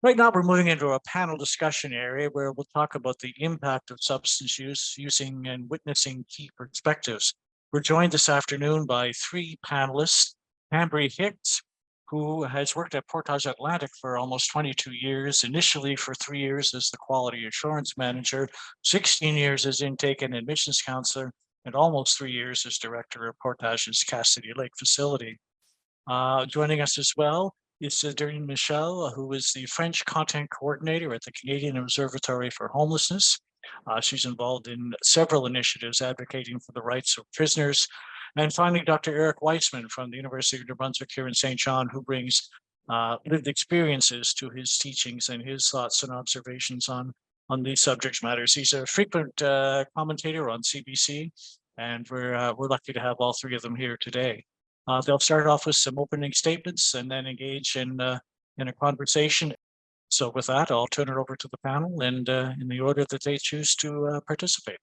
Right now, we're moving into a panel discussion area where we'll talk about the impact of substance use, using and witnessing key perspectives. We're joined this afternoon by three panelists: Ambry Hicks, who has worked at Portage Atlantic for almost 22 years, initially for 3 years as the quality assurance manager, 16 years as intake and admissions counselor, and almost 3 years as director of Portage's Cassidy Lake facility. Joining us as well is Doreen Michel, who is the French content coordinator at the Canadian Observatory for Homelessness. She's involved in several initiatives advocating for the rights of prisoners. And finally, Dr. Eric Weissman from the University of New Brunswick here in St. John, who brings lived experiences to his teachings and his thoughts and observations on these subject matters. He's a frequent commentator on CBC, and we're lucky to have all three of them here today. They'll start off with some opening statements and then engage in a conversation. So with that, I'll turn it over to the panel and in the order that they choose to participate.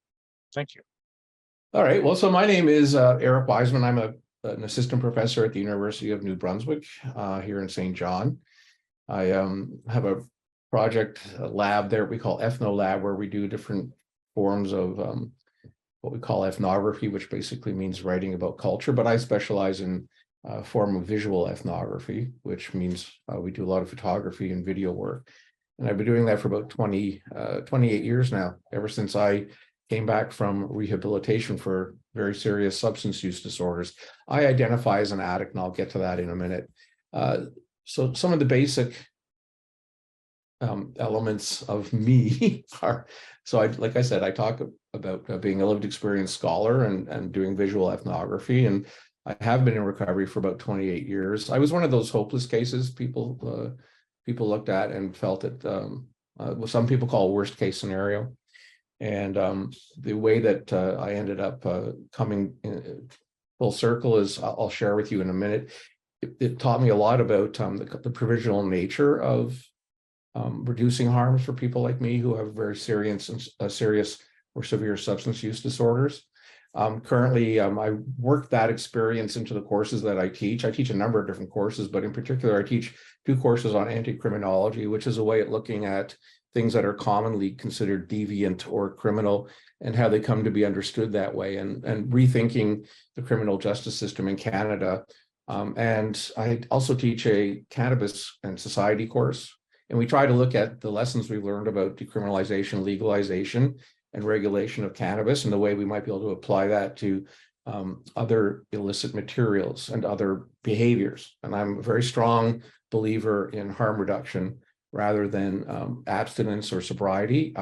Thank you. All right. Well, so my name is Eric Weissman. I'm an assistant professor at the University of New Brunswick here in St. John. I have a project lab there we call Ethno Lab, where we do different forms of what we call ethnography, which basically means writing about culture, but I specialize in a form of visual ethnography, which means we do a lot of photography and video work. And I've been doing that for about 28 years now, ever since I came back from rehabilitation for very serious substance use disorders. I identify as an addict, and I'll get to that in a minute. So some of the basic elements of me are, so like I said, I talk about being a lived experience scholar and doing visual ethnography, and I have been in recovery for about 28 years. I was one of those hopeless cases people looked at and felt it what some people call a worst case scenario. And the way that I ended up coming full circle is I'll share with you in a minute. It taught me a lot about the provisional nature of reducing harms for people like me who have very serious or severe substance use disorders. Currently, I work that experience into the courses that I teach. I teach a number of different courses, but in particular, I teach 2 courses on anti-criminology, which is a way of looking at things that are commonly considered deviant or criminal and how they come to be understood that way, and rethinking the criminal justice system in Canada. And I also teach a cannabis and society course. And we try to look at the lessons we've learned about decriminalization, legalization, and regulation of cannabis, and the way we might be able to apply that to other illicit materials and other behaviors. And I'm a very strong believer in harm reduction rather than abstinence or sobriety.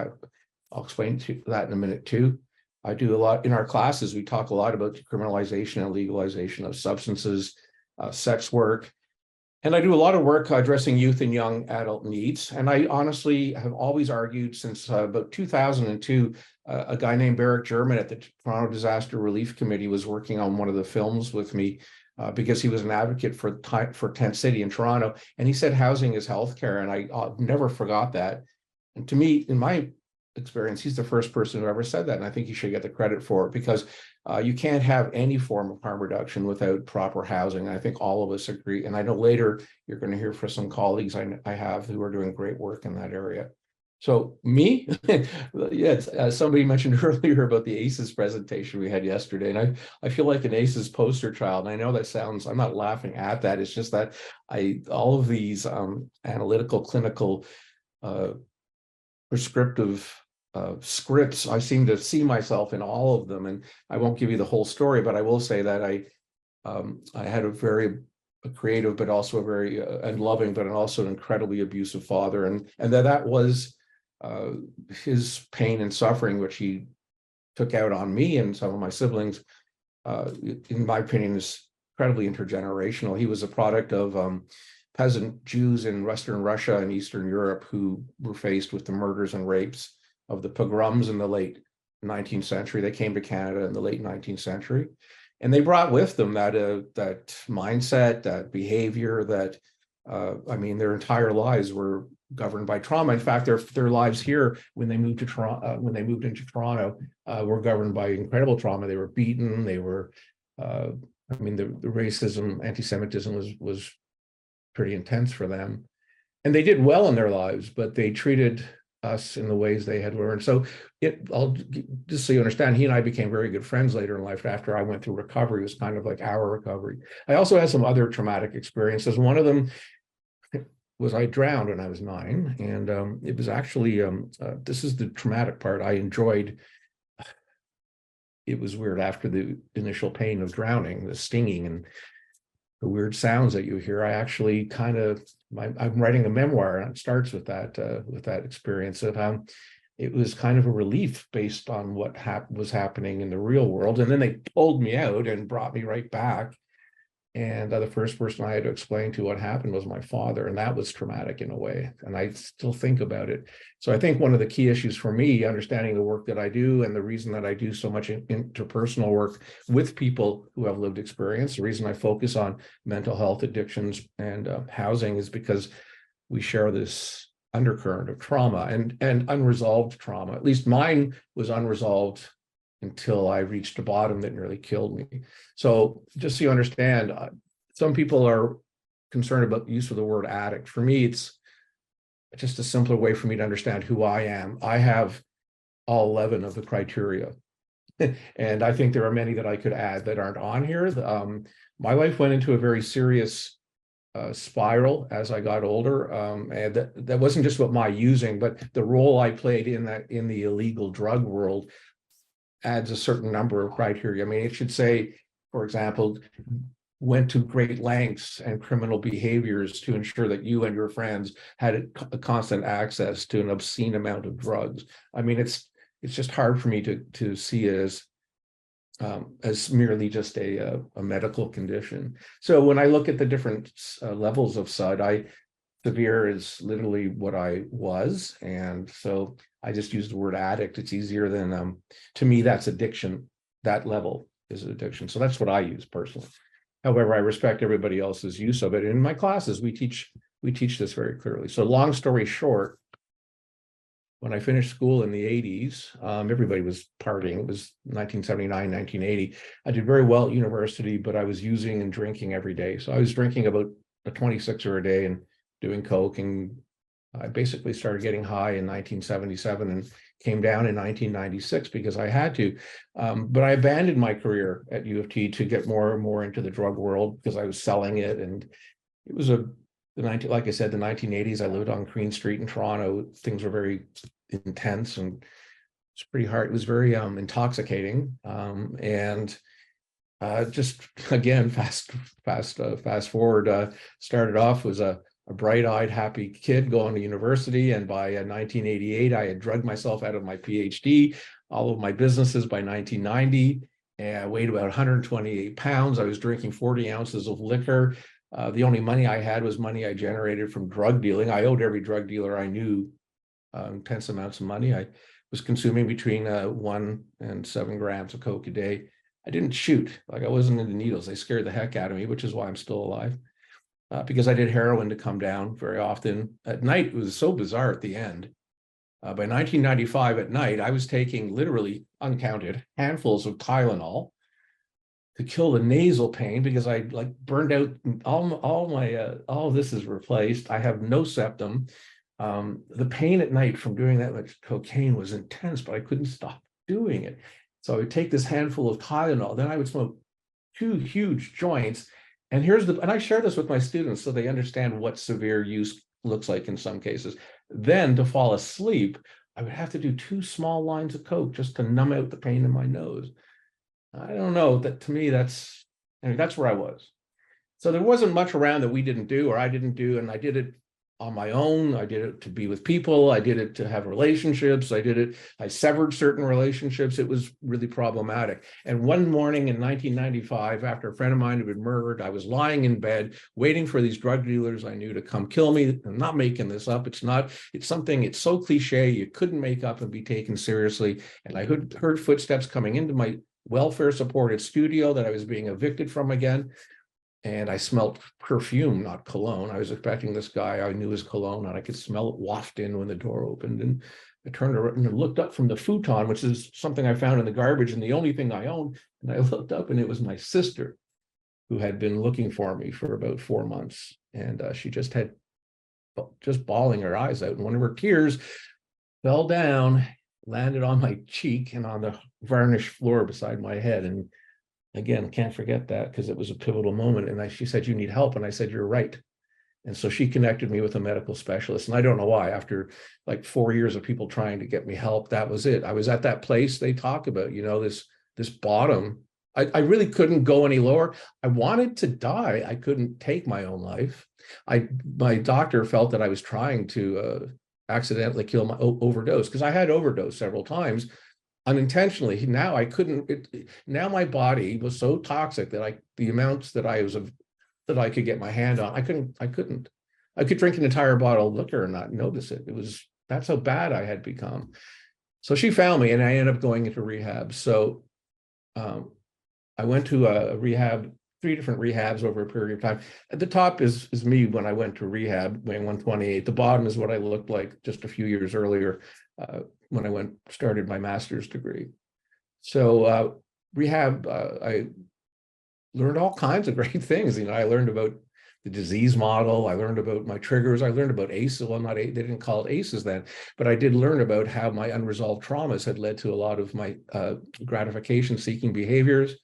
I'll explain that in a minute too. I do a lot in our classes. We talk a lot about decriminalization and legalization of substances, sex work. And I do a lot of work addressing youth and young adult needs. And I honestly have always argued since about 2002, a guy named Barrick German at the Toronto Disaster Relief Committee was working on one of the films with me because he was an advocate for Tent City in Toronto. And he said housing is healthcare. And I never forgot that. And to me, in my experience, he's the first person who ever said that. And I think he should get the credit for it, because you can't have any form of harm reduction without proper housing. And I think all of us agree. And I know later you're going to hear from some colleagues I have who are doing great work in that area. So me, yes, somebody mentioned earlier about the ACEs presentation we had yesterday, and I feel like an ACEs poster child. And I know that sounds, I'm not laughing at that. It's just that all of these analytical, clinical, prescriptive scripts, I seem to see myself in all of them. And I won't give you the whole story, but I will say that I had a very creative, but also a very and loving, but also an incredibly abusive father, and that was his pain and suffering, which he took out on me and some of my siblings. In my opinion, is incredibly intergenerational. He was a product of peasant Jews in Western Russia and Eastern Europe who were faced with the murders and rapes of the pogroms in the late 19th century. They came to Canada in the late 19th century, and they brought with them that mindset, that behavior, that I mean, their entire lives were governed by trauma. In fact, their lives here, when they moved to Toronto, were governed by incredible trauma. They were beaten. They were, I mean, the racism, anti-Semitism was pretty intense for them. and they did well in their lives, but they treated us in the ways they had learned. So just so you understand, he and I became very good friends later in life after I went through recovery. It was kind of like our recovery. I also had some other traumatic experiences. One of them was I drowned when I was 9. And it was actually, this is the traumatic part. I enjoyed, it was weird after the initial pain of drowning, the stinging and the weird sounds that you hear. I actually kind of, I'm writing a memoir and it starts with that experience of it was kind of a relief based on what was happening in the real world. And then they pulled me out and brought me right back. And the first person I had to explain to what happened was my father. And that was traumatic in a way. And I still think about it. So I think one of the key issues for me, understanding the work that I do and the reason that I do so much interpersonal work with people who have lived experience, the reason I focus on mental health, addictions, and housing is because we share this undercurrent of trauma and unresolved trauma. At least mine was unresolved until I reached a bottom that nearly killed me. So just so you understand, some people are concerned about the use of the word addict. For me, it's just a simpler way for me to understand who I am. I have all 11 of the criteria. And I think there are many that I could add that aren't on here. My life went into a very serious spiral as I got older. And that wasn't just about my using, but the role I played in the illegal drug world adds a certain number of criteria. I mean, it should say, for example, went to great lengths and criminal behaviors to ensure that you and your friends had a constant access to an obscene amount of drugs. I mean, it's just hard for me to see it as merely just a medical condition. So when I look at the different levels of SUD, severe is literally what I was. And so I just use the word addict. It's easier than, to me, that's addiction. That level is addiction. So that's what I use personally. However, I respect everybody else's use of it. In my classes, we teach this very clearly. So long story short, when I finished school in the 80s, everybody was partying. It was 1979, 1980. I did very well at university, but I was using and drinking every day. So I was drinking about a 26er a day and doing coke, and I basically started getting high in 1977 and came down in 1996 because I had to. But I abandoned my career at U of T to get more and more into the drug world because I was selling it. And it was like I said, the 1980s, I lived on Queen Street in Toronto. Things were very intense and it's pretty hard. It was very intoxicating. And just again, fast forward, started off was a bright-eyed, happy kid going to university. And by 1988, I had drugged myself out of my PhD, all of my businesses by 1990. And I weighed about 128 pounds. I was drinking 40 ounces of liquor. The only money I had was money I generated from drug dealing. I owed every drug dealer I knew intense amounts of money. I was consuming between 1 and 7 grams of coke a day. I didn't shoot, like I wasn't into needles. They scared the heck out of me, which is why I'm still alive. Because I did heroin to come down very often. At night, it was so bizarre at the end. By 1995 at night, I was taking literally uncounted handfuls of Tylenol to kill the nasal pain because I like burned out all of this is replaced. I have no septum. The pain at night from doing that much cocaine was intense, but I couldn't stop doing it. So I would take this handful of Tylenol, then I would smoke 2 huge joints. And and I share this with my students so they understand what severe use looks like in some cases. Then to fall asleep, I would have to do 2 small lines of coke just to numb out the pain in my nose. I don't know, that to me, that's where I was. So there wasn't much around that we didn't do or I didn't do, and I did it on my own. I did it to be with people. I did it to have relationships. I severed certain relationships. It was really problematic. And one morning in 1995, after a friend of mine had been murdered, I was lying in bed waiting for these drug dealers I knew to come kill me. I'm not making this up. It's so cliche you couldn't make up and be taken seriously. And I heard footsteps coming into my welfare supported studio that I was being evicted from again. And I smelled perfume, not cologne. I was expecting this guy I knew his cologne, and I could smell it waft in when the door opened. And I turned around and looked up from the futon, which is something I found in the garbage and the only thing I owned. And I looked up and it was my sister, who had been looking for me for about 4 months. And she just had just bawling her eyes out. And one of her tears fell down, landed on my cheek and on the varnished floor beside my head. And again, I can't forget that because it was a pivotal moment. And she said, "You need help." And I said, "You're right." And so she connected me with a medical specialist. And I don't know why, after like 4 years of people trying to get me help, that was it. I was at that place they talk about, this bottom. I really couldn't go any lower. I wanted to die. I couldn't take my own life. My doctor felt that I was trying to accidentally kill my overdose, because I had overdosed several times unintentionally. Now I couldn't. Now my body was so toxic that the amounts that I could get my hand on, I couldn't. I could drink an entire bottle of liquor and not notice it. That's how bad I had become. So she found me, and I ended up going into rehab. So I went to a rehab, 3 different rehabs over a period of time. At the top is me when I went to rehab, weighing 128. The bottom is what I looked like just a few years earlier when I started my master's degree. So rehab, I learned all kinds of great things. I learned about the disease model. I learned about my triggers. I learned about ACEs. Well, they didn't call it ACEs then, but I did learn about how my unresolved traumas had led to a lot of my gratification-seeking behaviors.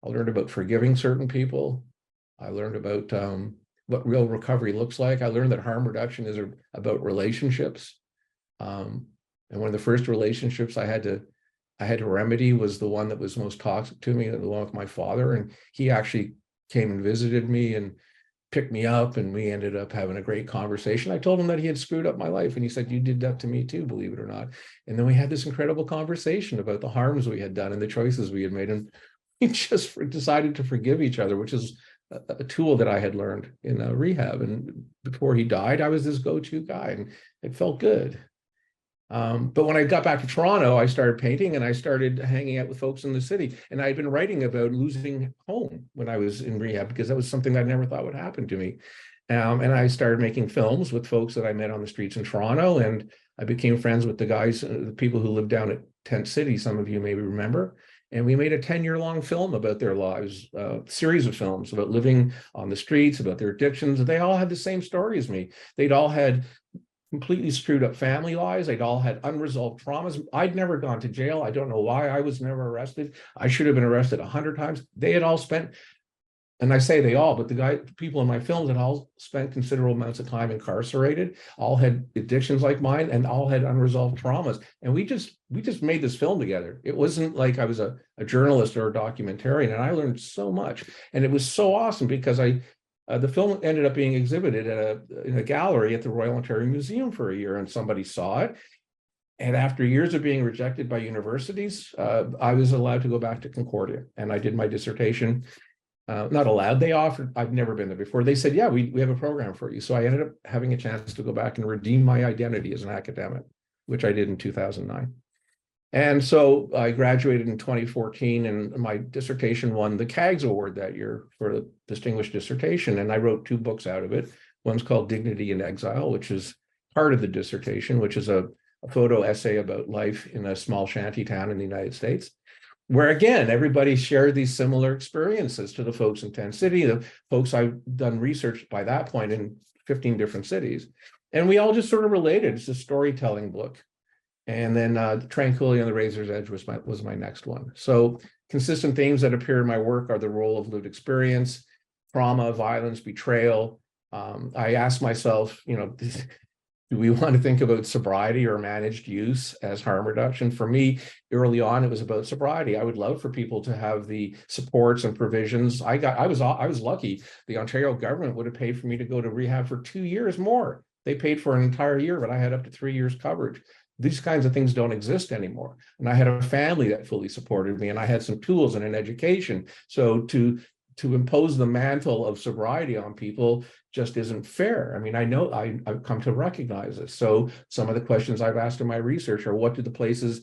I learned about forgiving certain people. I learned about what real recovery looks like. I learned that harm reduction is about relationships. And one of the first relationships I had to remedy was the one that was most toxic to me, the one with my father. And he actually came and visited me and picked me up, and we ended up having a great conversation. I told him that he had screwed up my life, and he said, "You did that to me too, believe it or not." And then we had this incredible conversation about the harms we had done and the choices we had made. And we just decided to forgive each other, which is a tool that I had learned in rehab. And before he died, I was this go-to guy, and it felt good. But when I got back to Toronto, I started painting, and I started hanging out with folks in the city. And I had been writing about losing home when I was in rehab, because that was something I never thought would happen to me. And I started making films with folks that I met on the streets in Toronto, and I became friends with the guys, the people who lived down at Tent City, some of you maybe remember. And we made a 10-year-long film about their lives, a series of films about living on the streets, about their addictions. They all had the same story as me. They'd all had completely screwed up family lives. They'd all had unresolved traumas. I'd never gone to jail. I don't know why I was never arrested. I should have been arrested 100 times. They had all spent, and I say they all, but the people in my films had all spent considerable amounts of time incarcerated, all had addictions like mine, and all had unresolved traumas. And we just made this film together. It wasn't like I was a journalist or a documentarian, and I learned so much. And it was so awesome because the film ended up being exhibited in a gallery at the Royal Ontario Museum for a year, and somebody saw it. And after years of being rejected by universities, I was allowed to go back to Concordia, and I did my dissertation. Not allowed, they offered. I've never been there before. They said, "Yeah, we have a program for you." So I ended up having a chance to go back and redeem my identity as an academic, which I did in 2009. And so I graduated in 2014, and my dissertation won the CAGS Award that year for the distinguished dissertation. And I wrote 2 books out of it. One's called Dignity in Exile, which is part of the dissertation, which is a photo essay about life in a small shanty town in the United States, where again, everybody shared these similar experiences to the folks in Tent City, the folks I've done research by that point in 15 different cities. And we all just sort of related. It's a storytelling book. And then Tranquility on the Razor's Edge was my next one. So consistent themes that appear in my work are the role of lived experience, trauma, violence, betrayal. I asked myself, do we want to think about sobriety or managed use as harm reduction? For me, early on, it was about sobriety. I would love for people to have the supports and provisions. I was lucky. The Ontario government would have paid for me to go to rehab for 2 years more. They paid for an entire year, but I had up to 3 years coverage. These kinds of things don't exist anymore. And I had a family that fully supported me, and I had some tools and an education. So to impose the mantle of sobriety on people just isn't fair. I mean, I know I've come to recognize this. So some of the questions I've asked in my research are, what places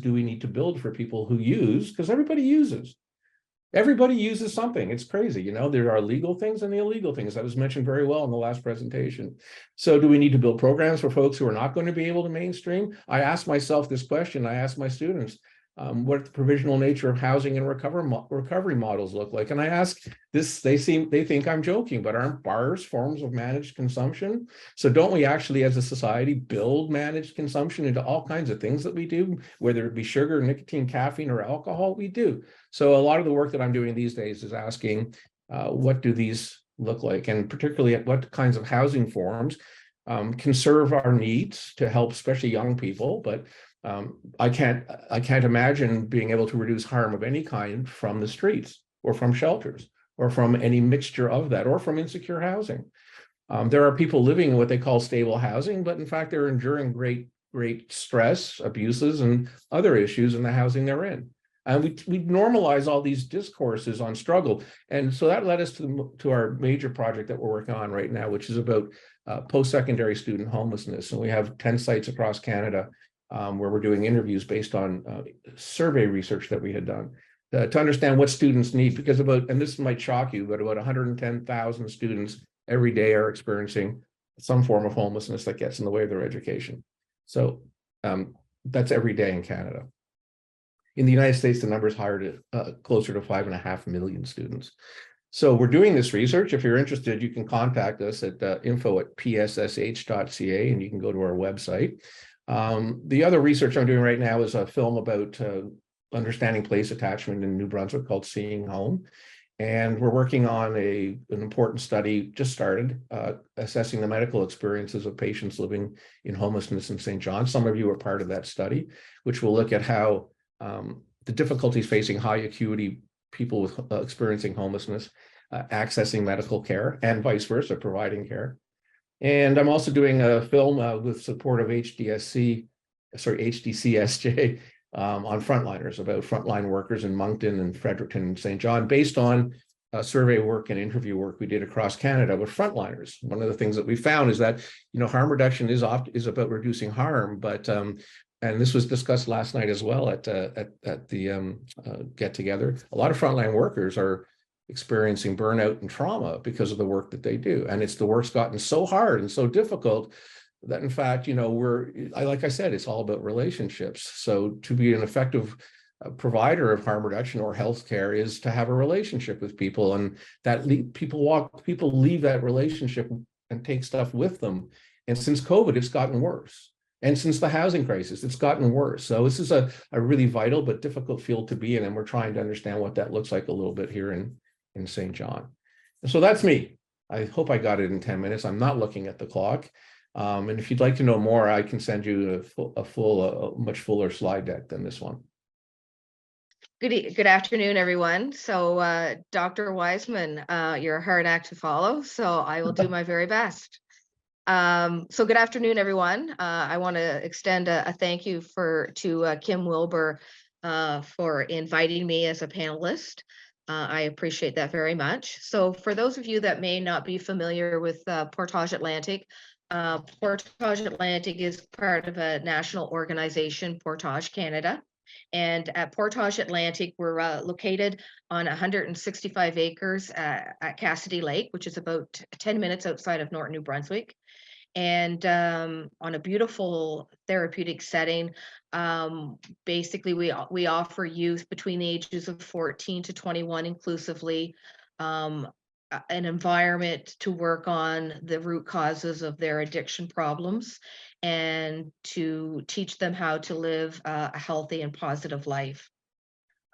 do we need to build for people who use? Because everybody uses. Everybody uses something. It's crazy. There are legal things and the illegal things. That was mentioned very well in the last presentation. So do we need to build programs for folks who are not going to be able to mainstream? I asked myself this question. I asked my students, what the provisional nature of housing and recovery models look like. And I ask this, they think I'm joking, but aren't bars forms of managed consumption? So don't we actually as a society build managed consumption into all kinds of things that we do, whether it be sugar, nicotine, caffeine, or alcohol? We do. So a lot of the work that I'm doing these days is asking, what do these look like? And particularly at what kinds of housing forms can serve our needs to help, especially young people, but I can't imagine being able to reduce harm of any kind from the streets or from shelters or from any mixture of that or from insecure housing. There are people living in what they call stable housing, but in fact, they're enduring great stress, abuses, and other issues in the housing they're in. And we normalize all these discourses on struggle. And so that led us to our major project that we're working on right now, which is about post-secondary student homelessness. And we have 10 sites across Canada where we're doing interviews based on survey research that we had done to understand what students need, because and this might shock you, but about 110,000 students every day are experiencing some form of homelessness that gets in the way of their education. So that's every day in Canada. In the United States, the number is higher to closer to 5.5 million students. So we're doing this research. If you're interested, you can contact us at info@pssh.ca, and you can go to our website. The other research I'm doing right now is a film about understanding place attachment in New Brunswick called Seeing Home. And we're working on an important study, just started, assessing the medical experiences of patients living in homelessness in St. John. Some of you are part of that study, which will look at how the difficulties facing high acuity people with experiencing homelessness, accessing medical care, and vice versa, providing care. And I'm also doing a film with support of HDCSJ on frontliners, about frontline workers in Moncton and Fredericton and St. John, based on survey work and interview work we did across Canada with frontliners. One of the things that we found is that, harm reduction is about reducing harm, but and this was discussed last night as well at the get together. A lot of frontline workers are experiencing burnout and trauma because of the work that they do. And the work's gotten so hard and so difficult that in fact, like I said, it's all about relationships. So to be an effective provider of harm reduction or healthcare is to have a relationship with people, and that people leave that relationship and take stuff with them. And since COVID, it's gotten worse. And since the housing crisis, it's gotten worse. So this is a really vital but difficult field to be in, and we're trying to understand what that looks like a little bit here in St. John. And so that's me. I hope I got it in 10 minutes. I'm not looking at the clock. And if you'd like to know more, I can send you a much fuller slide deck than this one. Good afternoon, everyone. So Dr. Wiseman, you're a hard act to follow, so I will do my very best. So good afternoon, everyone. I want to extend a thank you to Kim Wilbur for inviting me as a panelist. I appreciate that very much. So for those of you that may not be familiar with Portage Atlantic is part of a national organization, Portage Canada. And at Portage Atlantic, we're located on 165 acres at Cassidy Lake, which is about 10 minutes outside of Norton, New Brunswick. And on a beautiful therapeutic setting. Basically, we offer youth between the ages of 14 to 21 inclusively an environment to work on the root causes of their addiction problems and to teach them how to live a healthy and positive life.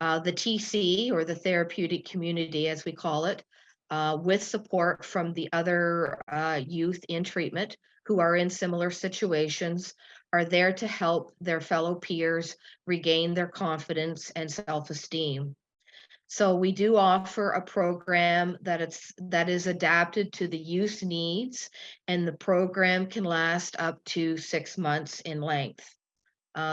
The TC, or the therapeutic community, as we call it, with support from the other youth in treatment who are in similar situations, are there to help their fellow peers regain their confidence and self-esteem. So we do offer a program that is adapted to the youth needs, and the program can last up to 6 months in length.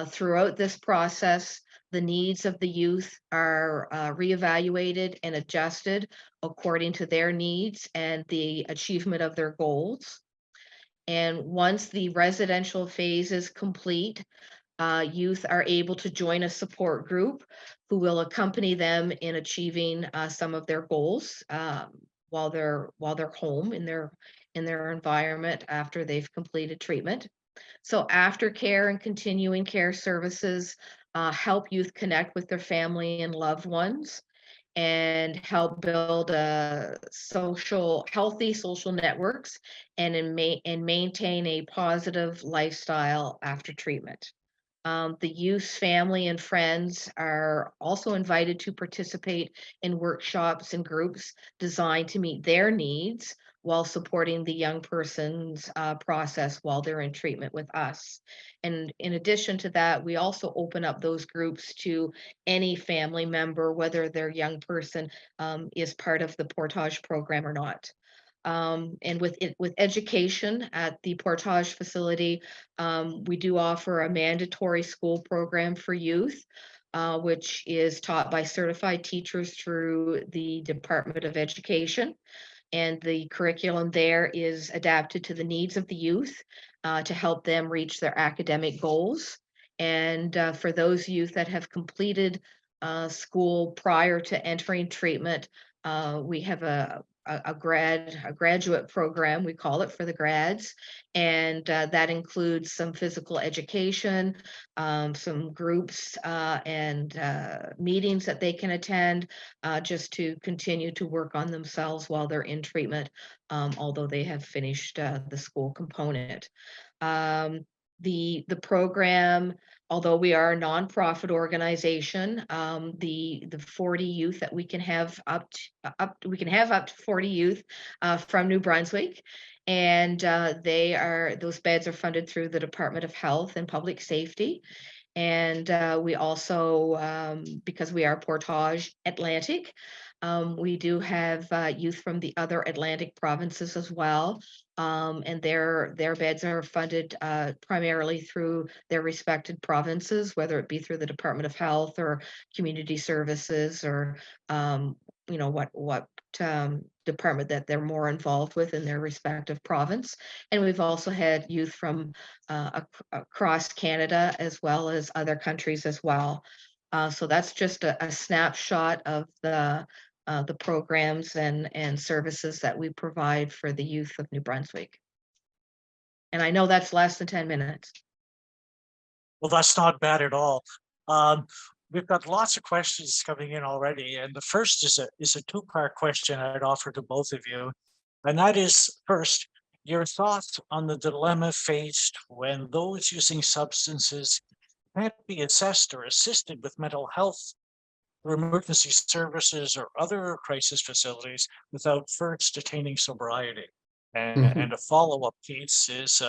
Throughout this process, the needs of the youth are reevaluated and adjusted according to their needs and the achievement of their goals. And once the residential phase is complete, youth are able to join a support group who will accompany them in achieving some of their goals while they're home in their environment after they've completed treatment. So aftercare and continuing care services help youth connect with their family and loved ones, and help build healthy social networks, and maintain a positive lifestyle after treatment. The youth's family and friends are also invited to participate in workshops and groups designed to meet their needs while supporting the young person's process while they're in treatment with us. And in addition to that, we also open up those groups to any family member, whether their young person is part of the Portage program or not. And with education at the Portage facility, we do offer a mandatory school program for youth, which is taught by certified teachers through the Department of Education. And the curriculum there is adapted to the needs of the youth to help them reach their academic goals. And for those youth that have completed school prior to entering treatment, we have a graduate program, we call it, for the grads, and that includes some physical education, some groups and meetings that they can attend, just to continue to work on themselves while they're in treatment, although they have finished the school component. The program, although we are a nonprofit organization, the 40 youth that we can have up to 40 youth from New Brunswick, and those beds are funded through the Department of Health and Public Safety. And we also, because we are Portage Atlantic, we do have youth from the other Atlantic provinces as well. And their beds are funded primarily through their respected provinces, whether it be through the Department of Health or Community Services, or what department that they're more involved with in their respective province. And we've also had youth from across Canada as well as other countries as well. So that's just a snapshot of the programs and services that we provide for the youth of New Brunswick. And I know that's less than 10 minutes. Well, that's not bad at all. We've got lots of questions coming in already, and the first is a two-part question I'd offer to both of you. And that is, first, your thoughts on the dilemma faced when those using substances can't be assessed or assisted with mental health or emergency services or other crisis facilities without first attaining sobriety. And a follow-up piece is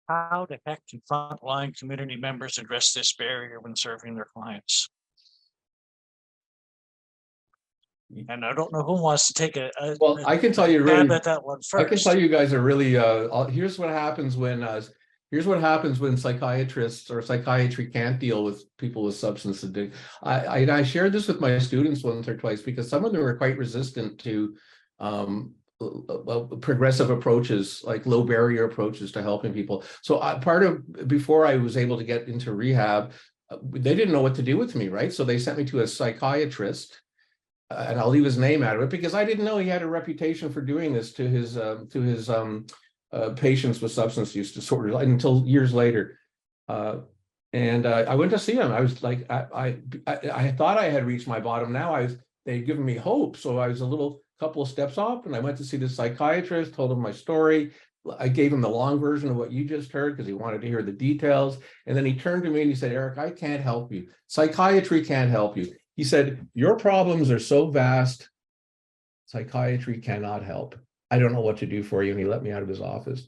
how the heck can frontline community members address this barrier when serving their clients? And I don't know who wants to take well, I can tell you really at that one first. I can tell you guys are really here's what happens when psychiatrists or psychiatry can't deal with people with substance addiction. I shared this with my students once or twice because some of them are quite resistant to progressive approaches, like low barrier approaches to helping people. So before I was able to get into rehab, they didn't know what to do with me, right? So they sent me to a psychiatrist, and I'll leave his name out of it because I didn't know he had a reputation for doing this to his patients with substance use disorder until years later. And I went to see him. I was like, I thought I had reached my bottom. Now they'd given me hope. So I was couple of steps off, and I went to see the psychiatrist, told him my story. I gave him the long version of what you just heard because he wanted to hear the details. And then he turned to me and he said, Eric, I can't help you. Psychiatry can't help you. He said, your problems are so vast, psychiatry cannot help. I don't know what to do for you. And he let me out of his office.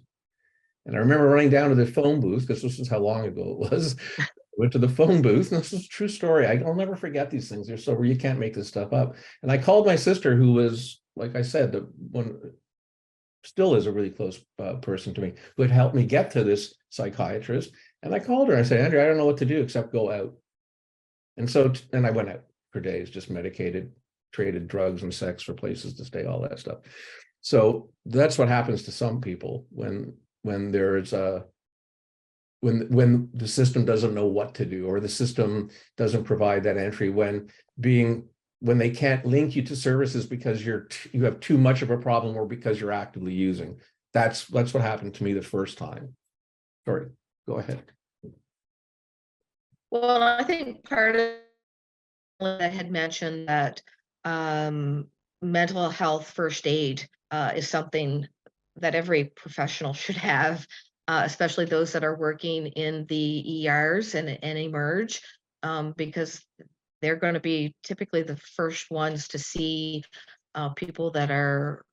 And I remember running down to the phone booth, because this is how long ago it was. I went to the phone booth, and this is a true story. I'll never forget these things. They're so you can't make this stuff up. And I called my sister, who was, like I said, the one still is a really close person to me, who had helped me get to this psychiatrist. And I called her and I said, Andrew, I don't know what to do except go out. And I went out for days, just medicated, traded drugs and sex for places to stay, all that stuff. So that's what happens to some people when there's when the system doesn't know what to do, or the system doesn't provide that entry, when they can't link you to services because you have too much of a problem, or because you're actively using. That's what happened to me the first time. Sorry, go ahead. Well, I think part of I had mentioned that mental health first aid is something that every professional should have, especially those that are working in the ERs and emerge, because they're going to be typically the first ones to see people that are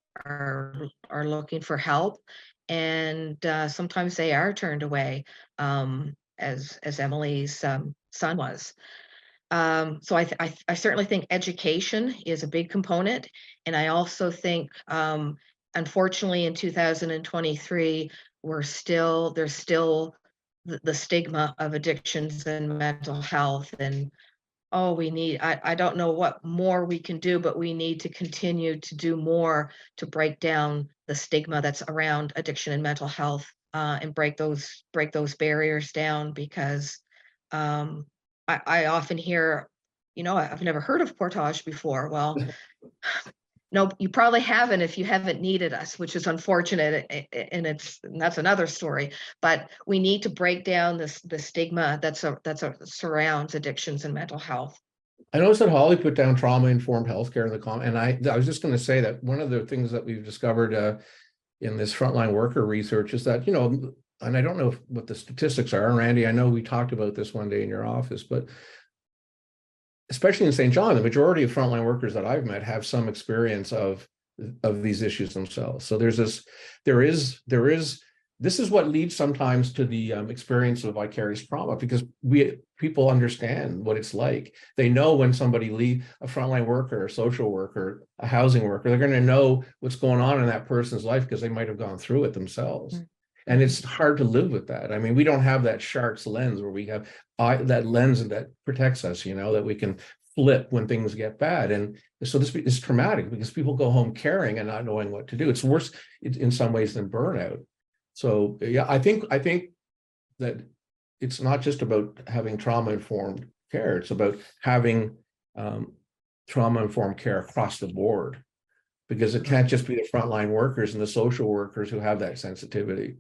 looking for help, and sometimes they are turned away, as Emily's son was. So I certainly think education is a big component, and I also think, unfortunately, in 2023, there's still the stigma of addictions and mental health, and oh, I don't know what more we can do, but we need to continue to do more to break down the stigma that's around addiction and mental health, and break those barriers down, because um, I often hear, I've never heard of Portage before. Well, no, you probably haven't if you haven't needed us, which is unfortunate, and that's another story. But we need to break down the stigma surrounds addictions and mental health. I noticed that Holly put down trauma-informed healthcare in the comment, and I was just going to say that one of the things that we've discovered in this frontline worker research is that, and I don't know what the statistics are, Randy, I know we talked about this one day in your office, but especially in St. John, the majority of frontline workers that I've met have some experience of these issues themselves. So this is what leads sometimes to the experience of vicarious trauma, because people understand what it's like. They know when somebody leaves, a frontline worker, a social worker, a housing worker, they're going to know what's going on in that person's life because they might have gone through it themselves. Mm-hmm. And it's hard to live with that. I mean, we don't have that Sharks lens where we have that lens that protects us, that we can flip when things get bad. And so this is traumatic because people go home caring and not knowing what to do. It's worse in some ways than burnout. So yeah, I think that it's not just about having trauma-informed care. It's about having trauma-informed care across the board, because it can't just be the frontline workers and the social workers who have that sensitivity.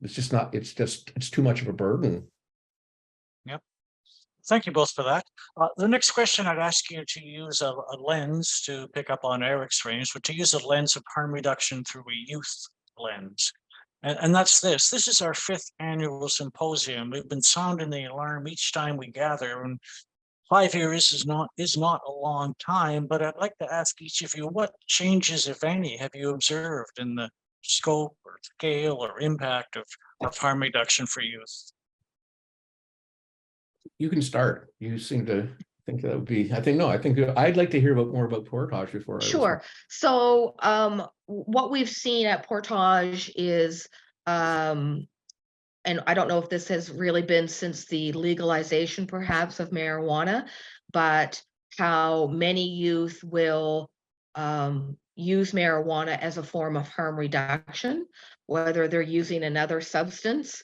It's too much of a burden. Yep. Thank you both for that. The next question, I'd ask you to use a lens to pick up on Eric's range, but to use a lens of harm reduction through a youth lens. And that's this. This is our 5th annual symposium. We've been sounding the alarm each time we gather, and 5 years is not a long time, but I'd like to ask each of you, what changes, if any, have you observed in the scope or scale or impact of harm reduction for youth? You can start. You seem to think that would be, I think I'd like to hear more about Portage before. Sure. So what we've seen at Portage is, and I don't know if this has really been since the legalization perhaps of marijuana, but how many youth will use marijuana as a form of harm reduction, whether they're using another substance.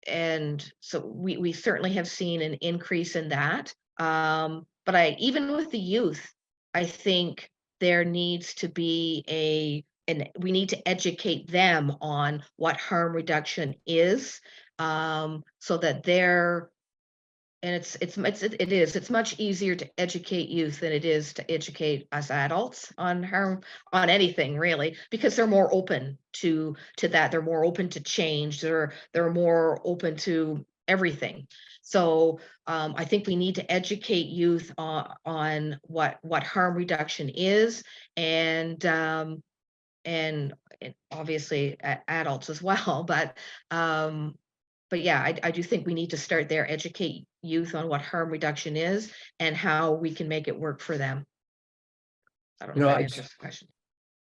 And so we certainly have seen an increase in that. But even with the youth, I think there needs to be and we need to educate them on what harm reduction is, so that it's much easier to educate youth than it is to educate us adults on harm, on anything really, because they're more open to that. They're more open to change. They're more open to everything. So I think we need to educate youth on what harm reduction is, and obviously adults as well. But yeah, I do think we need to start there, educate youth on what harm reduction is and how we can make it work for them. I don't know if that answers the question.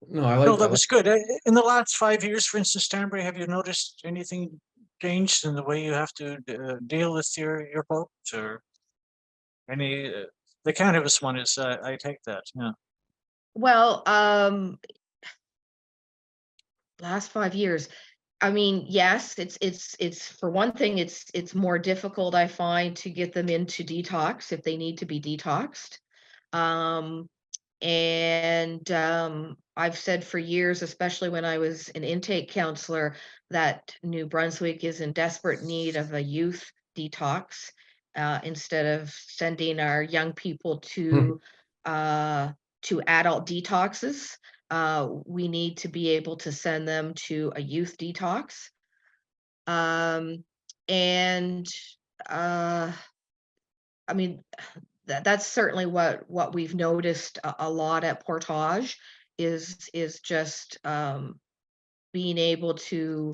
No, that was good. In the last 5 years, for instance, Stanbury, have you noticed anything changed in the way you have to deal with your folks, or any? The cannabis one is, I take that. Yeah. Well, last 5 years. I mean, yes, it's for one thing, it's more difficult, I find, to get them into detox if they need to be detoxed. And I've said for years, especially when I was an intake counselor, that New Brunswick is in desperate need of a youth detox. Instead of sending our young people to adult detoxes, we need to be able to send them to a youth detox. And I mean, that's certainly what we've noticed a lot at Portage is just being able to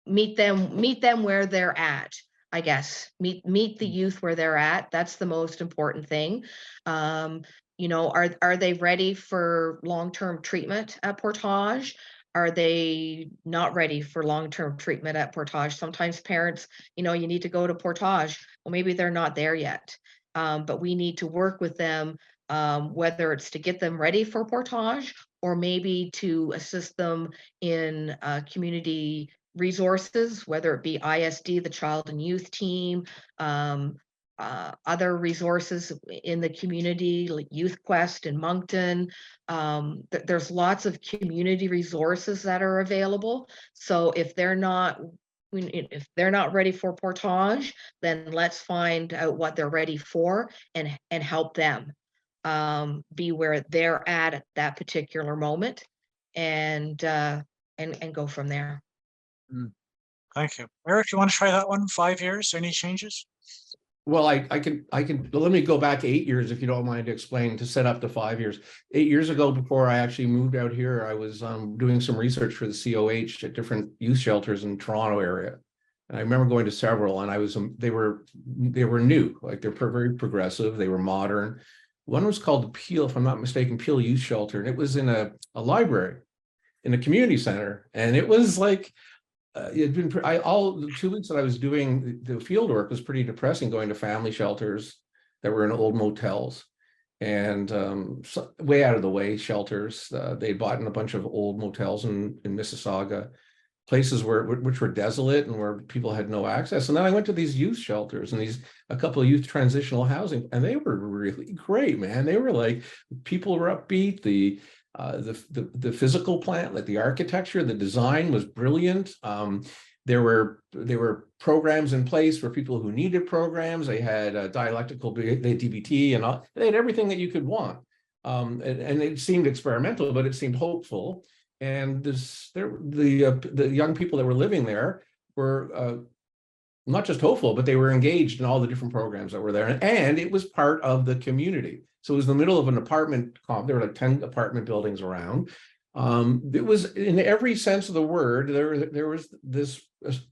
meet them where they're at. I guess meet the youth where they're at. That's the most important thing. You know, are they ready for long-term treatment at Portage? Are they not ready for long-term treatment at Portage? Sometimes parents, you know, you need to go to Portage. Well, maybe they're not there yet. But we need to work with them, whether it's to get them ready for Portage or maybe to assist them in community resources, whether it be ISD, the Child and Youth Team, other resources in the community, like Youth Quest in Moncton. There's lots of community resources that are available. So if they're not ready for Portage, then let's find out what they're ready for and help them be where they're at that particular moment, and go from there. Thank you. Eric, you want to try that one? 5 years, any changes? Well, I can, let me go back 8 years, if you don't mind to explain, to set up to 5 years. 8 years ago, before I actually moved out here, I was doing some research for the COH at different youth shelters in the Toronto area. And I remember going to several, and I was, they were new, like they're very progressive, they were modern. One was called the Peel, if I'm not mistaken, Peel Youth Shelter, and it was in a library, in a community center. And it was like, it'd been all the 2 weeks that I was doing the field work was pretty depressing, going to family shelters that were in old motels and so, way out of the way shelters. They bought in a bunch of old motels in Mississauga, places which were desolate and where people had no access. And then I went to these youth shelters and a couple of youth transitional housing, and they were really great, man. They were like, people were upbeat. The physical plant, like the architecture, the design was brilliant. There were programs in place for people who needed programs. They had dialectical, they had DBT and all. They had everything that you could want. And it seemed experimental, but it seemed hopeful. And the young people that were living there were not just hopeful, but they were engaged in all the different programs that were there. And it was part of the community. So it was in the middle of an apartment complex. There were like 10 apartment buildings around. It was, in every sense of the word, there was this,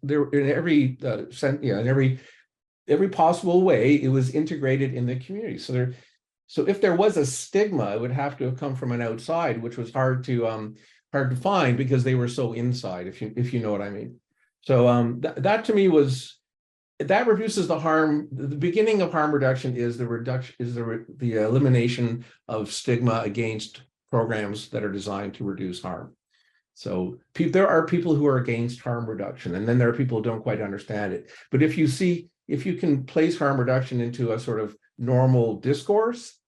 there in every sense, yeah, in every possible way, it was integrated in the community. So if there was a stigma, it would have to have come from an outside, which was hard to find because they were so inside, if you know what I mean. So that to me was, that reduces the harm. The beginning of harm reduction is the elimination of stigma against programs that are designed to reduce harm. So there are people who are against harm reduction, and then there are people who don't quite understand it. But if you can place harm reduction into a sort of normal discourse,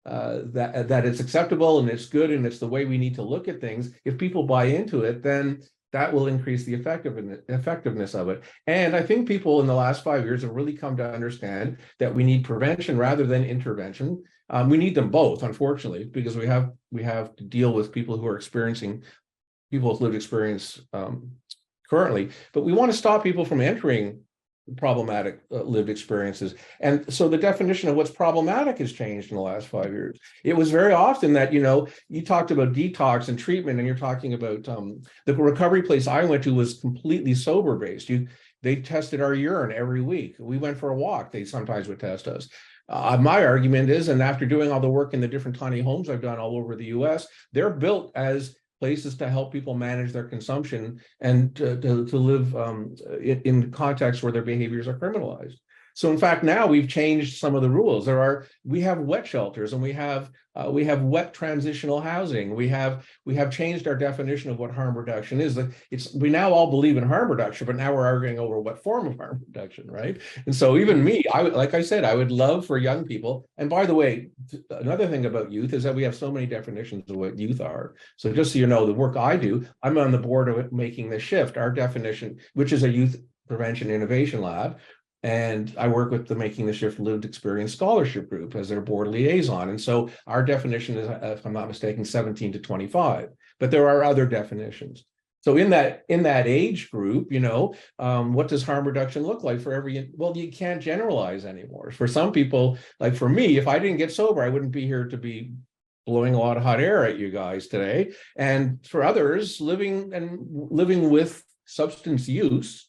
that it's acceptable and it's good and it's the way we need to look at things, if people buy into it, then that will increase the effectiveness of it. And I think people in the last 5 years have really come to understand that we need prevention rather than intervention. We need them both, unfortunately, because we have to deal with people who are experiencing, people with lived experience currently, but we want to stop people from entering problematic lived experiences. And so the definition of what's problematic has changed in the last 5 years. It was very often that, you talked about detox and treatment, and you're talking about the recovery place I went to was completely sober based. They tested our urine every week. We went for a walk. They sometimes would test us. My argument is, and after doing all the work in the different tiny homes I've done all over the US, they're built as places to help people manage their consumption and to live in contexts where their behaviors are criminalized. So in fact, now we've changed some of the rules. We have wet shelters, and we have wet transitional housing. We have changed our definition of what harm reduction is. We now all believe in harm reduction, but now we're arguing over what form of harm reduction, right? And so even me, like I said, I would love for young people. And by the way, another thing about youth is that we have so many definitions of what youth are. So just so you know, the work I do, I'm on the board of Making the Shift. Our definition, which is a youth prevention innovation lab. And I work with the Making the Shift Lived Experience Scholarship Group as their board liaison. And so our definition is, if I'm not mistaken, 17 to 25, but there are other definitions. So in that age group, what does harm reduction look like for every, well, you can't generalize anymore. For some people, like for me, if I didn't get sober, I wouldn't be here to be blowing a lot of hot air at you guys today. And for others, living with substance use,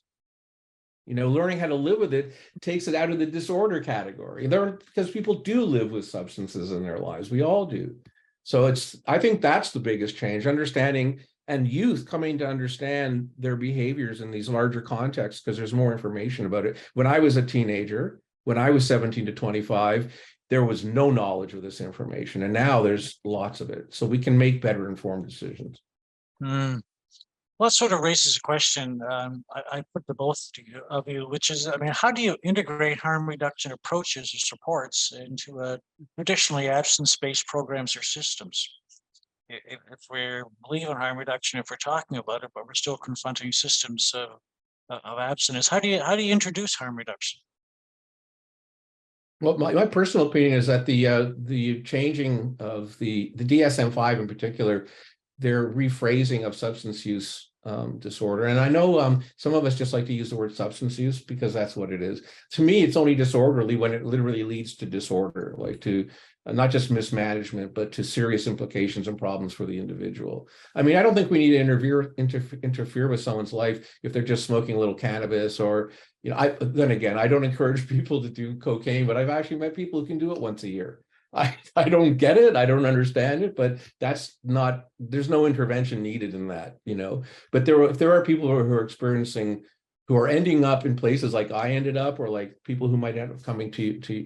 learning how to live with it takes it out of the disorder category. Because people do live with substances in their lives. We all do. So I think that's the biggest change, understanding, and youth coming to understand their behaviors in these larger contexts, because there's more information about it. When I was a teenager, when I was 17 to 25, there was no knowledge of this information. And now there's lots of it. So we can make better informed decisions. Well, that sort of raises a question I put to both of you, which is, how do you integrate harm reduction approaches or supports into traditionally absence-based programs or systems? If we believe in harm reduction, if we're talking about it, but we're still confronting systems of abstinence, how do you introduce harm reduction? Well, my personal opinion is that the changing of the DSM-5 in particular, their rephrasing of substance use disorder. And I know some of us just like to use the word substance use because that's what it is. To me, it's only disorderly when it literally leads to disorder, like to not just mismanagement, but to serious implications and problems for the individual. I don't think we need to interfere with someone's life if they're just smoking a little cannabis or, then again, I don't encourage people to do cocaine, but I've actually met people who can do it once a year. I don't get it. I don't understand it, but there's no intervention needed in that, But if there are people who are ending up in places like I ended up, or like people who might end up coming to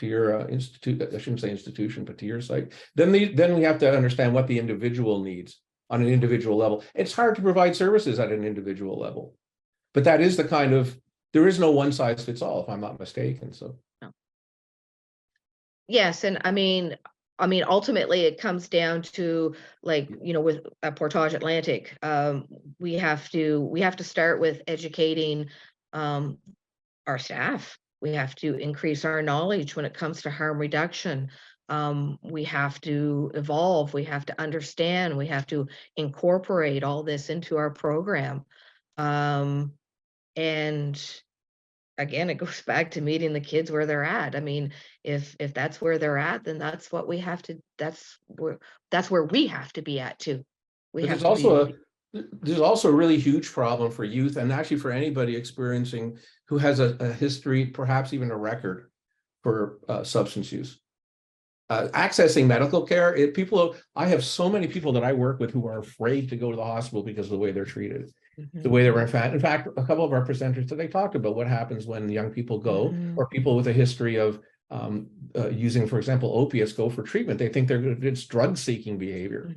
your institute, I shouldn't say institution, but to your site, then we have to understand what the individual needs on an individual level. It's hard to provide services at an individual level, but that is there is no one size fits all, if I'm not mistaken. So. Yes, and ultimately it comes down to, with Portage Atlantic, we have to start with educating our staff. We have to increase our knowledge when it comes to harm reduction. We have to evolve. We have to understand. We have to incorporate all this into our program. And again, it goes back to meeting the kids where they're at. If that's where they're at, then that's what we have to, that's where we have to be at too. There's also a really huge problem for youth, and actually for anybody experiencing who has a history, perhaps even a record for substance use. Accessing medical care, I have so many people that I work with who are afraid to go to the hospital because of the way they're treated. The way they were, in fact, a couple of our presenters today talked about what happens when young people go, or people with a history of using, for example, opiates go for treatment. They think it's drug-seeking behavior.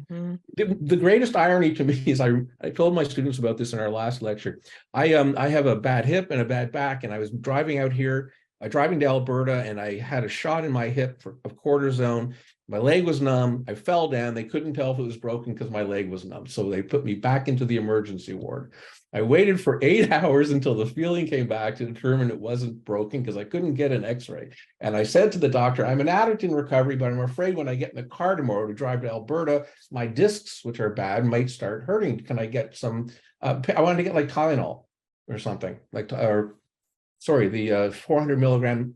The greatest irony to me is I told my students about this in our last lecture. I have a bad hip and a bad back, and I was driving out here, driving to Alberta, and I had a shot in my hip of cortisone. My leg was numb. I fell down. They couldn't tell if it was broken because my leg was numb. So they put me back into the emergency ward. I waited for 8 hours until the feeling came back to determine it wasn't broken because I couldn't get an x-ray. And I said to the doctor, I'm an addict in recovery, but I'm afraid when I get in the car tomorrow to drive to Alberta, my discs, which are bad, might start hurting. Can I get some, I wanted to get like Tylenol or something, the 400 milligram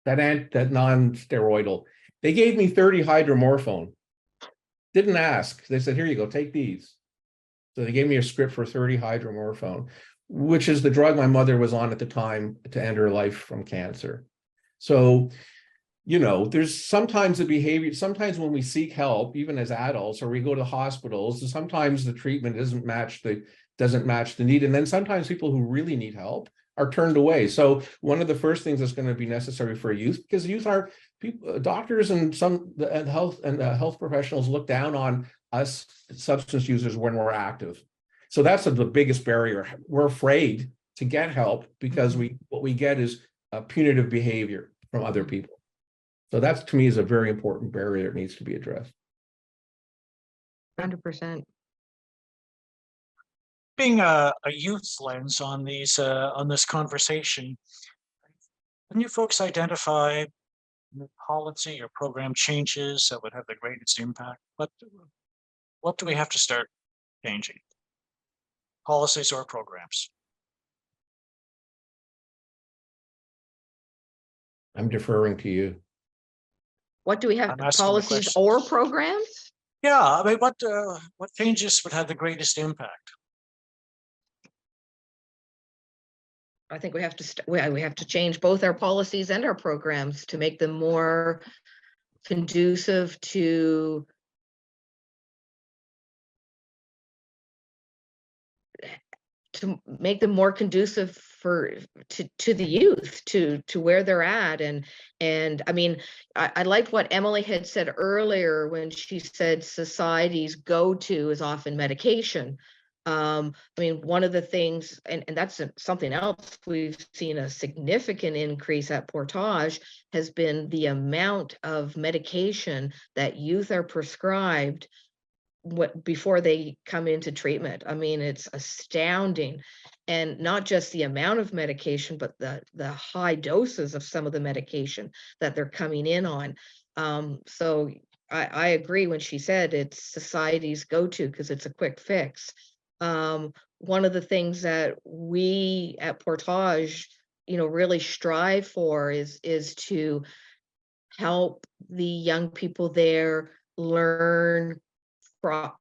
that non-steroidal. They gave me 30 hydromorphone. Didn't ask. They said, here you go, take these. So they gave me a script for 30 hydromorphone, which is the drug my mother was on at the time to end her life from cancer. So you know, there's sometimes the behavior, sometimes when we seek help, even as adults, or we go to hospitals, sometimes the treatment doesn't match the need. And then sometimes people who really need help are turned away. So one of the first things that's going to be necessary for youth, because youth are people, doctors and health professionals look down on us substance users when we're active. So that's the biggest barrier. We're afraid to get help because what we get is punitive behavior from other people. So that to me is a very important barrier that needs to be addressed. 100%. Being a youth lens on these on this conversation, can you folks identify policy or program changes that would have the greatest impact? What do we have to start changing? Policies or programs? I'm deferring to you. What do we have, I'm asking the policies question. or programs? Yeah, I mean, what changes would have the greatest impact? I think we have to we have to change both our policies and our programs to make them more conducive to make them more conducive to the youth, to where they're at. And I mean, I liked what Emily had said earlier when she said society's go-to is often medication. I mean, one of the things, and that's something else we've seen a significant increase at Portage, has been the amount of medication that youth are prescribed before they come into treatment. I mean, it's astounding. And not just the amount of medication, but the high doses of some of the medication that they're coming in on. So I agree when she said it's society's go-to because it's a quick fix. One of the things that we at Portage, you know, really strive for is to help the young people there learn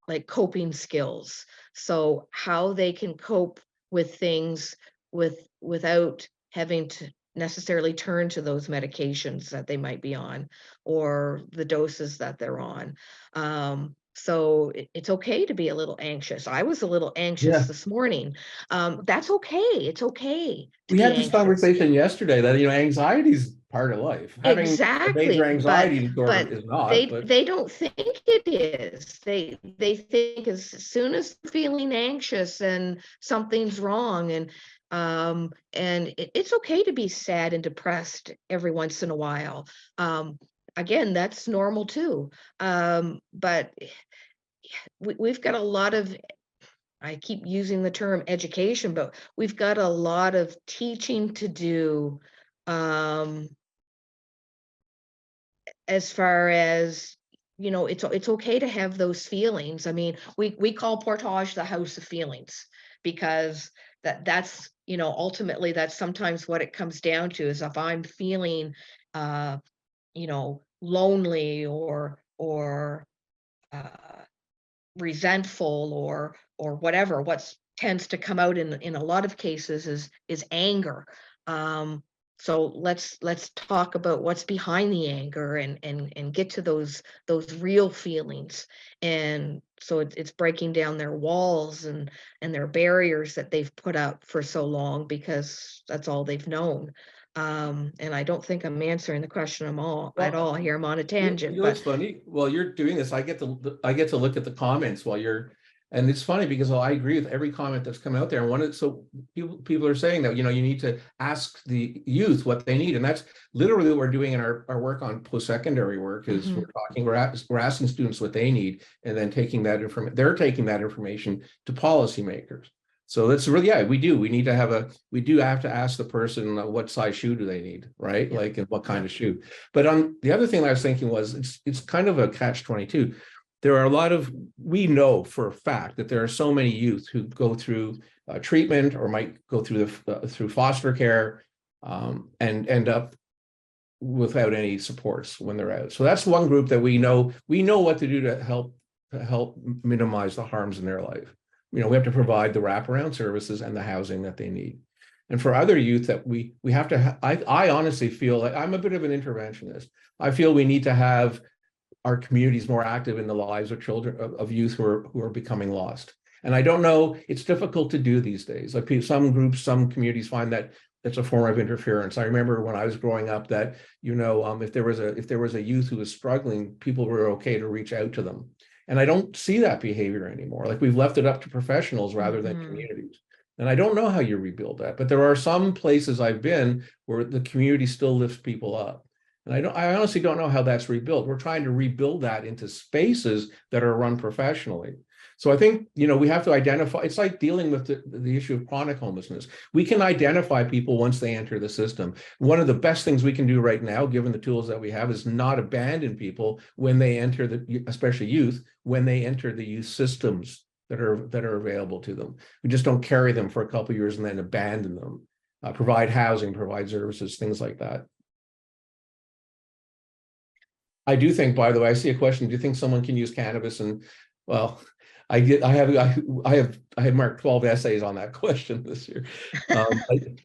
like coping skills. So how they can cope with things without having to necessarily turn to those medications that they might be on or the doses that they're on. So it's okay to be a little anxious. I was a little anxious this morning. That's okay. It's okay to We be had this anxious. conversation yesterday that, you know, anxiety is part of life. Having a Exactly, major anxiety disorder but is not. they don't think it is. They think as soon as they're feeling anxious and something's wrong, and it's okay to be sad and depressed every once in a while. Again, that's normal too. But we've got a lot of, I keep using the term education, but we've got a lot of teaching to do. As far as, you know, it's okay to have those feelings. I mean, we call Portage the house of feelings because that's, you know, ultimately that's sometimes what it comes down to is if I'm feeling you know, lonely or resentful or whatever, what tends to come out in a lot of cases is anger. So let's talk about what's behind the anger and get to those real feelings. And so it's breaking down their walls and their barriers that they've put up for so long because that's all they've known. And I don't think I'm answering the question at all here. I'm on a tangent. You know, it's funny. While you're doing this, I get to look at the comments while you're, and it's funny because I agree with every comment that's come out there. And so people are saying that, you know, you need to ask the youth what they need, and that's literally what we're doing in our work on post-secondary work. Is we're asking students what they need, and then they're taking that information to policymakers. So that's really, yeah, we do need to have to ask the person what size shoe do they need, right? Yeah. Like, and what kind of shoe. But the other thing that I was thinking was it's kind of a catch-22. There are we know for a fact that there are so many youth who go through treatment or might go through through foster care and end up without any supports when they're out. So that's one group that we know what to do to help minimize the harms in their life. You know, we have to provide the wraparound services and the housing that they need. And for other youth that we have to, I honestly feel like I'm a bit of an interventionist. I feel we need to have our communities more active in the lives of children, of youth who are becoming lost. And I don't know, it's difficult to do these days. Like some groups, some communities find that it's a form of interference. I remember when I was growing up that, if there was a youth who was struggling, people were okay to reach out to them. And I don't see that behavior anymore. Like we've left it up to professionals rather than communities. And I don't know how you rebuild that, but there are some places I've been where the community still lifts people up. And I honestly don't know how that's rebuilt. We're trying to rebuild that into spaces that are run professionally. So I think, we have to identify, it's like dealing with the issue of chronic homelessness. We can identify people once they enter the system. One of the best things we can do right now, given the tools that we have, is not abandon people when they enter especially youth, when they enter the youth systems that are available to them. We just don't carry them for a couple of years and then abandon them. Provide housing, provide services, things like that. I do think, by the way, I see a question. Do you think someone can use cannabis? And well, I have marked 12 essays on that question this year.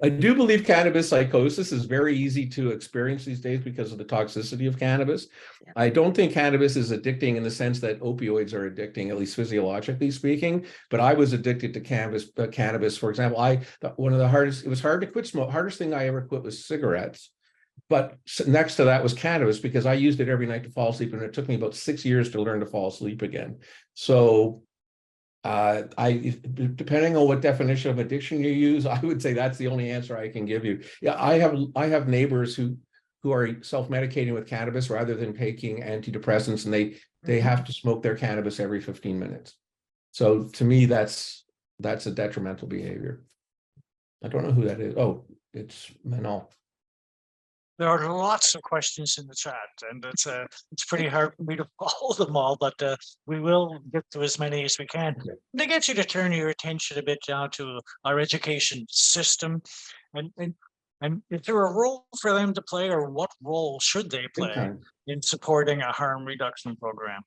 I do believe cannabis psychosis is very easy to experience these days because of the toxicity of cannabis. Yeah. I don't think cannabis is addicting in the sense that opioids are addicting, at least physiologically speaking. But I was addicted to cannabis, for example. It was hard to quit smoke. Hardest thing I ever quit was cigarettes. But next to that was cannabis because I used it every night to fall asleep, and it took me about 6 years to learn to fall asleep again. So depending on what definition of addiction you use, I would say that's the only answer I can give you. Yeah, I have neighbors who are self-medicating with cannabis rather than taking antidepressants, and they have to smoke their cannabis every 15 minutes. So to me, that's a detrimental behavior. I don't know who that is. Oh, it's Manal. There are lots of questions in the chat, and it's pretty hard for me to follow them all, but we will get to as many as we can. To get you to turn your attention a bit down to our education system, and is there a role for them to play, or what role should they play in supporting a harm reduction program?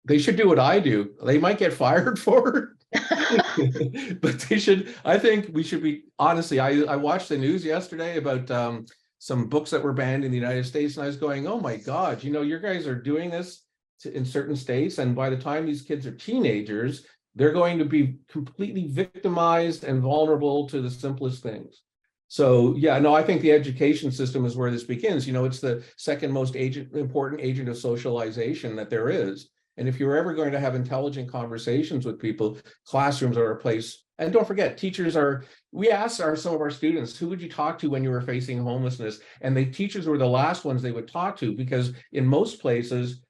They should do what I do. They might get fired for it, but they should. I think we should be, honestly, I watched the news yesterday about some books that were banned in the United States, and I was going, oh my God, your guys are doing this in certain states, and by the time these kids are teenagers, they're going to be completely victimized and vulnerable to the simplest things. So yeah, no, I think the education system is where this begins. It's the second most important agent of socialization that there is. And if you're ever going to have intelligent conversations with people, classrooms are a place. And don't forget, we asked some of our students, who would you talk to when you were facing homelessness? And the teachers were the last ones they would talk to, because in most places,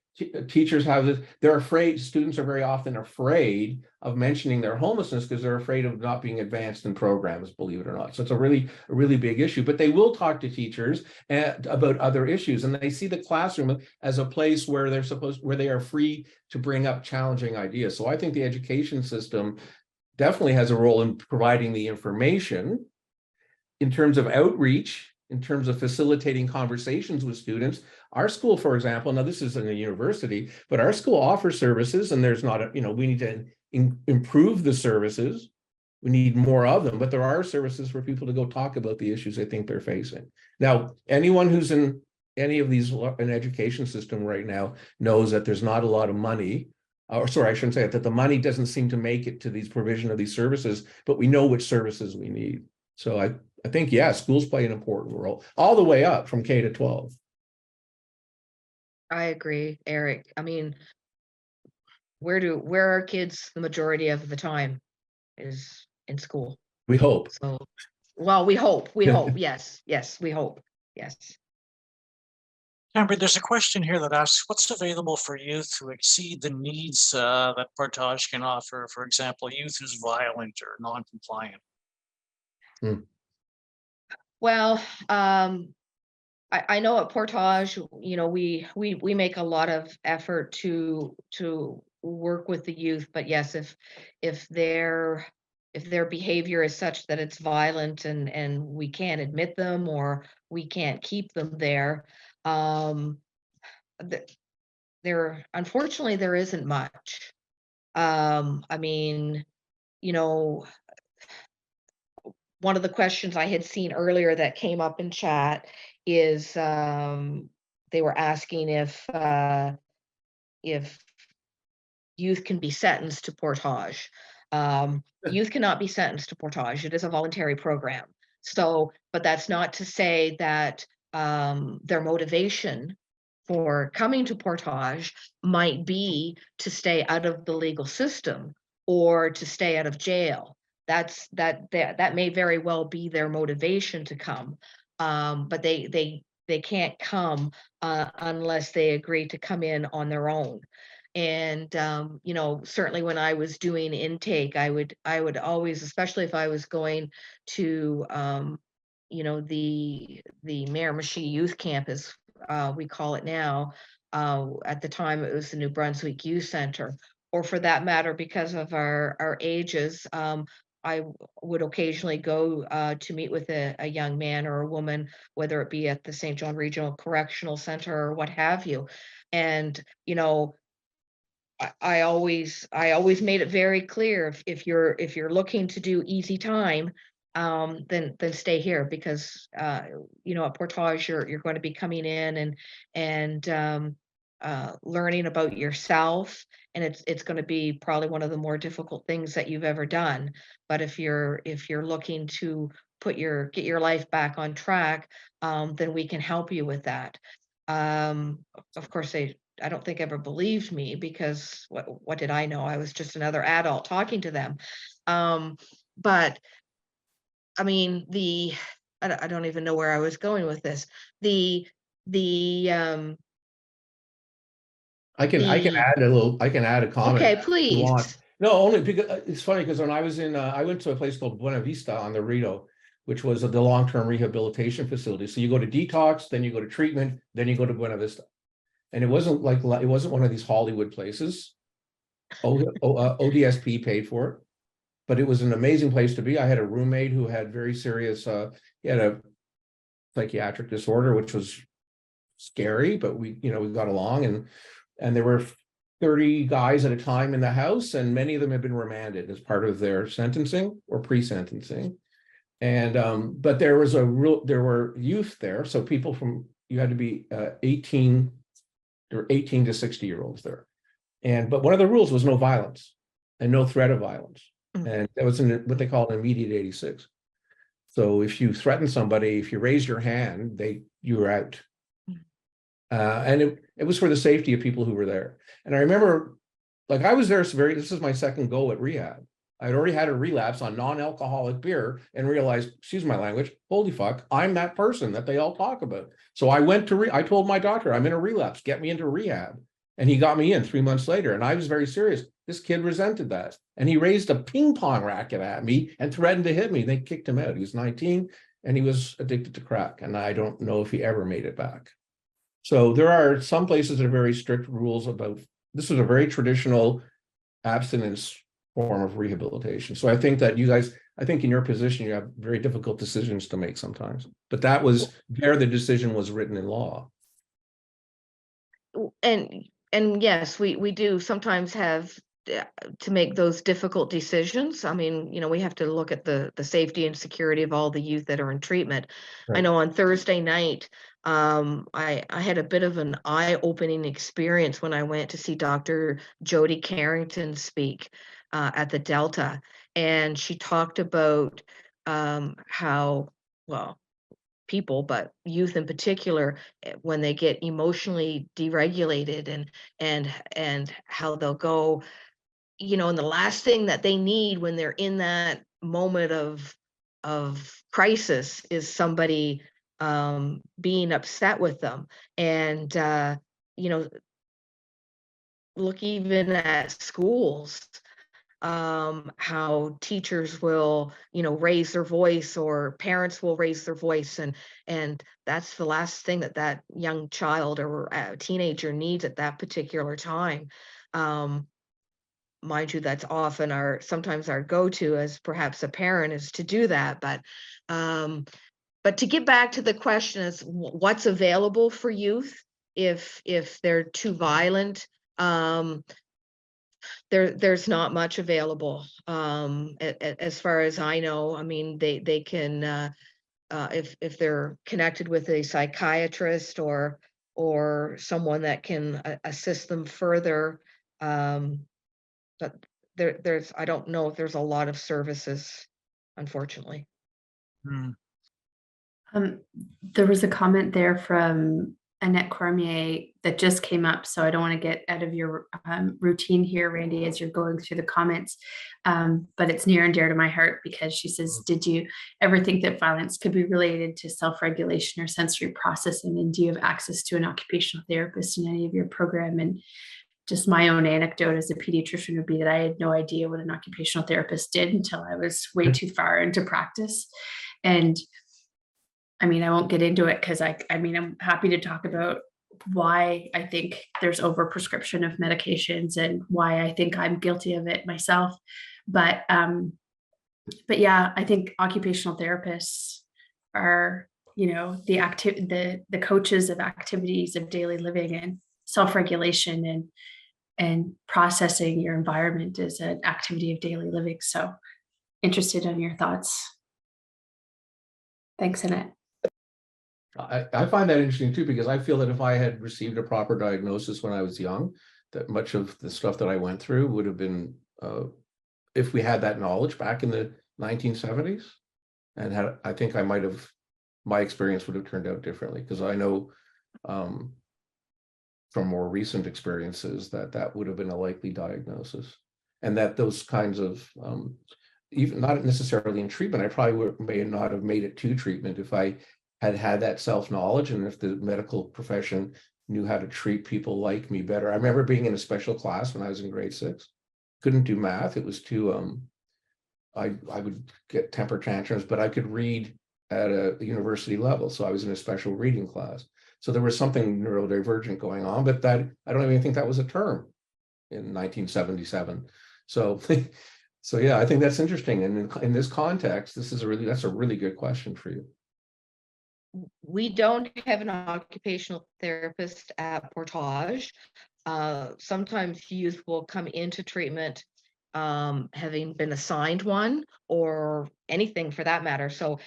teachers have this, they're afraid, students are very often afraid of mentioning their homelessness because they're afraid of not being advanced in programs, believe it or not. So it's a really big issue, but they will talk to teachers about other issues. And they see the classroom as a place where they are free to bring up challenging ideas. So I think the education system definitely has a role in providing the information in terms of outreach, in terms of facilitating conversations with students. Our school, for example, now this isn't a university, but our school offers services, and there's not we need to improve the services. We need more of them, but there are services for people to go talk about the issues they think they're facing. Now, anyone who's in any of these an education system right now knows that there's not a lot of money. Or sorry, I shouldn't say it, that the money doesn't seem to make it to these provision of these services, but we know which services we need. So I think, yeah, schools play an important role all the way up from K to 12. I agree, Eric. I mean, where are kids the majority of the time is in school. We hope. So, well, we hope. Yes, we hope. Yes. Amber, there's a question here that asks, what's available for youth to exceed the needs that Portage can offer? For example, youth who's violent or non-compliant. Well, I know at Portage, we make a lot of effort to work with the youth, but yes, if their behavior is such that it's violent and we can't admit them or we can't keep them there, unfortunately there isn't much. I mean, one of the questions I had seen earlier that came up in chat is they were asking if youth can be sentenced to portage. Youth cannot be sentenced to portage. It is a voluntary program. So, but that's not to say that their motivation for coming to portage might be to stay out of the legal system or to stay out of jail. That may very well be their motivation to come, but they can't come unless they agree to come in on their own. And you know, certainly when I was doing intake, I would always, especially if I was going to you know, the Miramichi Youth Camp, as we call it now. At the time, it was the New Brunswick Youth Center, or for that matter, because of our ages, I would occasionally go to meet with a young man or a woman, whether it be at the St. John Regional Correctional Center or what have you. And you know, I always made it very clear, if you're looking to do easy time, then stay here, because you know, at Portage you're going to be coming in and learning about yourself, and it's going to be probably one of the more difficult things that you've ever done. But if you're looking to get your life back on track, then we can help you with that. Of course, I don't think ever believed me, because what did I know? I was just another adult talking to them. But I mean, I don't even know where I was going with this. The I can add a comment okay, if you want. please. No, only because it's funny, because when I was in, I went to a place called Buena Vista on the Rito, which was the long-term rehabilitation facility. So you go to detox, then you go to treatment, then you go to Buena Vista. And it wasn't one of these Hollywood places. ODSP paid for it, but it was an amazing place to be. I had a roommate who had very serious, he had a psychiatric disorder, which was scary, but we got along, and there were 30 guys at a time in the house, and many of them had been remanded as part of their sentencing or pre-sentencing. And but there were youth there, so people you had to be 18. There were 18 to 60-year-olds there. But one of the rules was no violence and no threat of violence. And that was what they call an immediate 86. So if you threaten somebody, if you raise your hand, you were out. And it was for the safety of people who were there. And I remember, like, I was there, this is my second go at rehab. I'd already had a relapse on non-alcoholic beer and realized, excuse my language, holy fuck, I'm that person that they all talk about. So I went I told my doctor, I'm in a relapse, get me into rehab. And he got me in 3 months later. And I was very serious. This kid resented that. And he raised a ping pong racket at me and threatened to hit me. They kicked him out. He was 19 and he was addicted to crack. And I don't know if he ever made it back. So there are some places that are very strict rules about, this was a very traditional abstinence form of rehabilitation. So I think that you guys, in your position, you have very difficult decisions to make sometimes, but that was there, the decision was written in law. And yes, we do sometimes have to make those difficult decisions. I mean, you know, we have to look at the safety and security of all the youth that are in treatment. Right. I know on Thursday night, I had a bit of an eye-opening experience when I went to see Dr. Jody Carrington speak at the Delta, and she talked about how, well, people, but youth in particular, when they get emotionally deregulated and how they'll go, you know, and the last thing that they need when they're in that moment of crisis is somebody being upset with them. And you know, look even at schools, how teachers will, you know, raise their voice, or parents will raise their voice, and that's the last thing that young child or teenager needs at that particular time. Mind you, that's often sometimes our go-to as perhaps a parent is to do that, but to get back to the question is what's available for youth if they're too violent. there's not much available. As far as I know, I mean, they can, if they're connected with a psychiatrist or someone that can assist them further. But there's, I don't know if there's a lot of services, unfortunately. Hmm. There was a comment there from Annette Cormier that just came up, so I don't want to get out of your routine here, Randy, as you're going through the comments. But it's near and dear to my heart because she says, did you ever think that violence could be related to self-regulation or sensory processing? And do you have access to an occupational therapist in any of your program? And just my own anecdote as a pediatrician would be that I had no idea what an occupational therapist did until I was way too far into practice. And I mean, I won't get into it because I mean, I'm happy to talk about why I think there's overprescription of medications and why I think I'm guilty of it myself. But yeah, I think occupational therapists are, you know, the coaches of activities of daily living and self-regulation and processing your environment is an activity of daily living. So interested in your thoughts. Thanks, Annette. I find that interesting too, because I feel that if I had received a proper diagnosis when I was young, that much of the stuff that I went through would have been, if we had that knowledge back in the 1970s, and I think I might have, my experience would have turned out differently, because I know from more recent experiences that would have been a likely diagnosis, and that those kinds of, even not necessarily in treatment, I probably may not have made it to treatment if I had that self-knowledge, and if the medical profession knew how to treat people like me better. I remember being in a special class when I was in grade 6. Couldn't do math. It was too, I would get temper tantrums, but I could read at a university level. So I was in a special reading class. So there was something neurodivergent going on, but that, I don't even think that was a term in 1977. So, so yeah, I think that's interesting. And in this context, that's a really good question for you. We don't have an occupational therapist at Portage. Sometimes youth will come into treatment having been assigned one or anything for that matter. So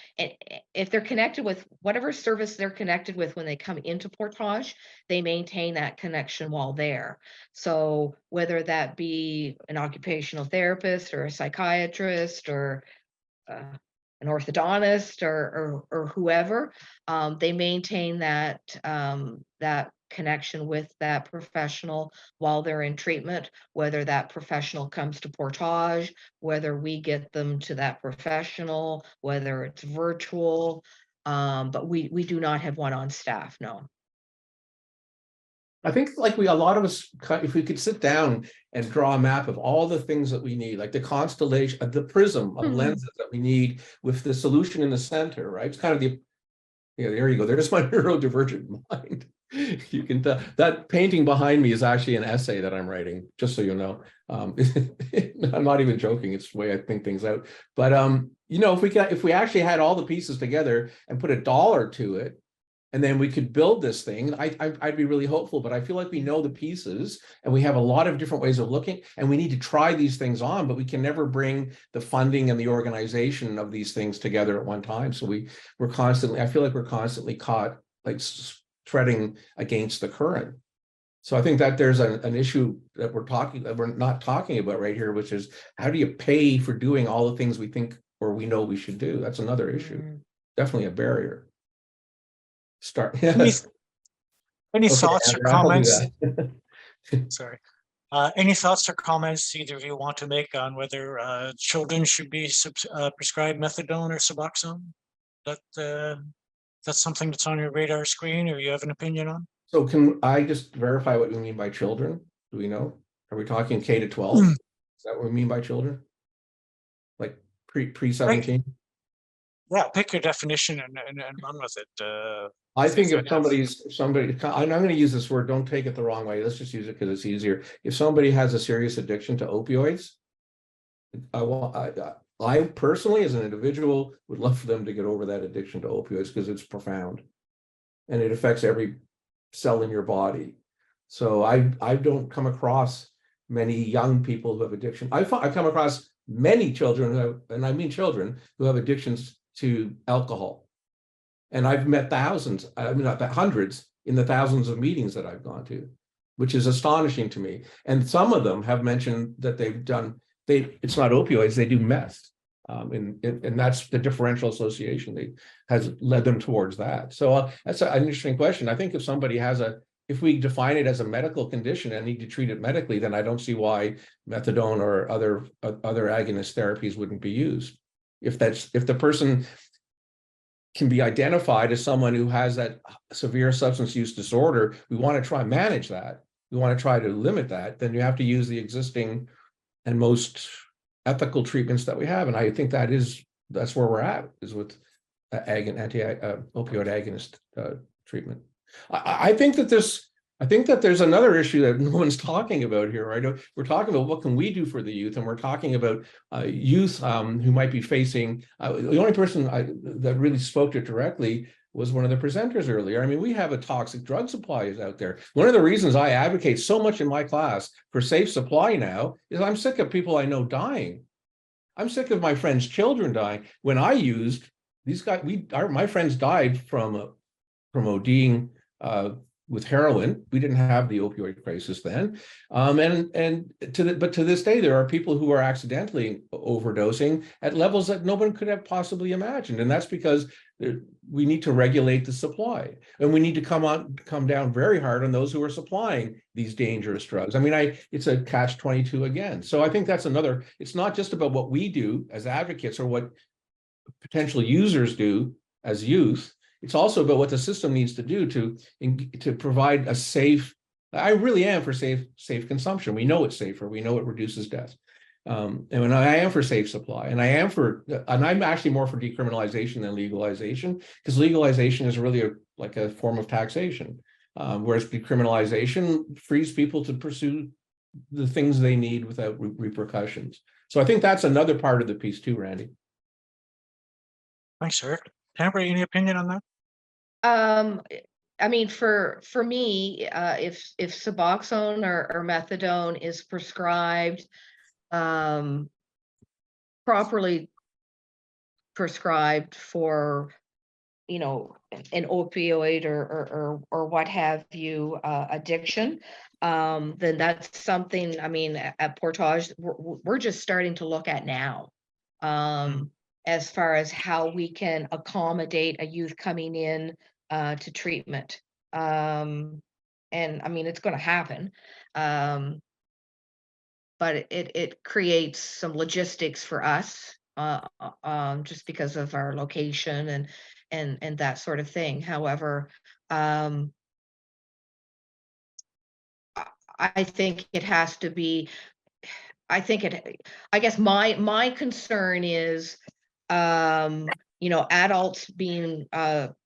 if they're connected with whatever service they're connected with when they come into Portage, they maintain that connection while there. So whether that be an occupational therapist or a psychiatrist or an orthodontist or whoever, they maintain that that connection with that professional while they're in treatment, whether that professional comes to Portage, whether we get them to that professional, whether it's virtual, but we do not have one on staff, no. I think like a lot of us, if we could sit down and draw a map of all the things that we need, like the constellation, the prism of lenses that we need with the solution in the center, right? It's kind of the, yeah, there you go. There's my neurodivergent mind. You can tell that painting behind me is actually an essay that I'm writing, just so you know. I'm not even joking. It's the way I think things out. But you know, if we actually had all the pieces together and put $1 to it, and then we could build this thing, I'd be really hopeful. But I feel like we know the pieces and we have a lot of different ways of looking, and we need to try these things on, but we can never bring the funding and the organization of these things together at one time. So we're constantly, I feel like we're constantly caught like treading against the current. So I think that there's an issue that we're not talking about right here, which is how do you pay for doing all the things we think or we know we should do? That's another issue. Definitely a barrier. Start. Any Okay, thoughts or Andrew, I'll do comments? that. Sorry. Any thoughts or comments either of you want to make on whether children should be prescribed methadone or Suboxone? That's something that's on your radar screen, or you have an opinion on? So can I just verify what you mean by children? Do we know? Are we talking K to 12? Is that what we mean by children? Like pre-17? Yeah, pick your definition and run with it. I think if somebody, I'm going to use this word, don't take it the wrong way. Let's just use it because it's easier. If somebody has a serious addiction to opioids, I personally, as an individual, would love for them to get over that addiction to opioids because it's profound and it affects every cell in your body. So I don't come across many young people who have addiction. I come across many children who have, and I mean children, who have addictions to alcohol. And I've met thousands, I mean, not hundreds, in the thousands of meetings that I've gone to, which is astonishing to me. And some of them have mentioned that they've done, it's not opioids, they do meth. And that's the differential association has led them towards that. So that's an interesting question. I think if somebody has if we define it as a medical condition and need to treat it medically, then I don't see why methadone or other agonist therapies wouldn't be used. If the person can be identified as someone who has that severe substance use disorder, we want to try and manage that. We want to try to limit that. Then you have to use the existing and most ethical treatments that we have. And I think that's where we're at, is with anti-opioid agonist treatment. I think that there's another issue that no one's talking about here, right? We're talking about what can we do for the youth, and we're talking about youth who might be facing. The only person that really spoke to it directly was one of the presenters earlier. I mean, we have a toxic drug supply is out there. One of the reasons I advocate so much in my class for safe supply now is I'm sick of people I know dying. I'm sick of my friends' children dying. When I used, these guys, my friends died from ODing with heroin. We didn't have the opioid crisis then, but to this day, there are people who are accidentally overdosing at levels that no one could have possibly imagined, and that's because we need to regulate the supply, and we need to come down very hard on those who are supplying these dangerous drugs. I mean, it's a catch-22 again. So I think that's another. It's not just about what we do as advocates or what potential users do as youth. It's also about what the system needs to do to provide a safe. I really am for safe consumption. We know it's safer. We know it reduces death. And when I am for safe supply, and I'm actually more for decriminalization than legalization, because legalization is really like a form of taxation, whereas decriminalization frees people to pursue the things they need without repercussions. So I think that's another part of the piece too, Randy. Thanks, Eric. Tamara, any opinion on that? I mean, for me, if Suboxone or methadone is prescribed, properly prescribed for, an opioid or what have you, addiction, then that's something, I mean, at Portage, we're just starting to look at now. As far as how we can accommodate a youth coming in to treatment. And I mean, it's going to happen. But it creates some logistics for us just because of our location and that sort of thing. However, I think it has to be, I guess my concern is, adults being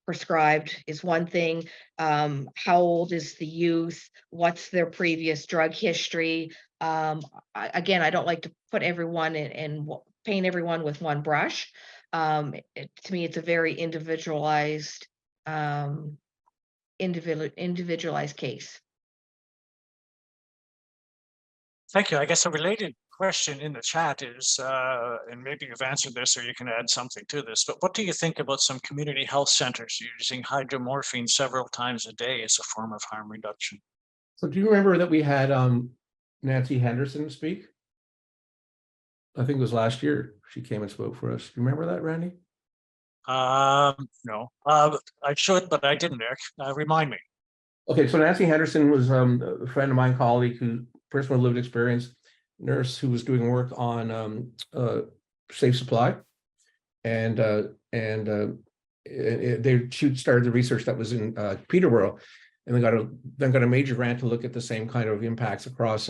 prescribed is one thing. How old is the youth? What's their previous drug history? Again, I don't like to put everyone and paint everyone with one brush. To me, it's a very individualized case. Thank you. I guess a related question in the chat is, and maybe you've answered this or you can add something to this, but what do you think about some community health centers using hydromorphine several times a day as a form of harm reduction? So do you remember that we had Nancy Henderson speak? I think it was last year. She came and spoke for us. Do you remember that, Randy? No. I should, but I didn't, Eric. Remind me. Okay, so Nancy Henderson was a friend of mine, colleague, who personal lived experience, nurse who was doing work on safe supply, and she started the research that was in Peterborough, and then got a major grant to look at the same kind of impacts across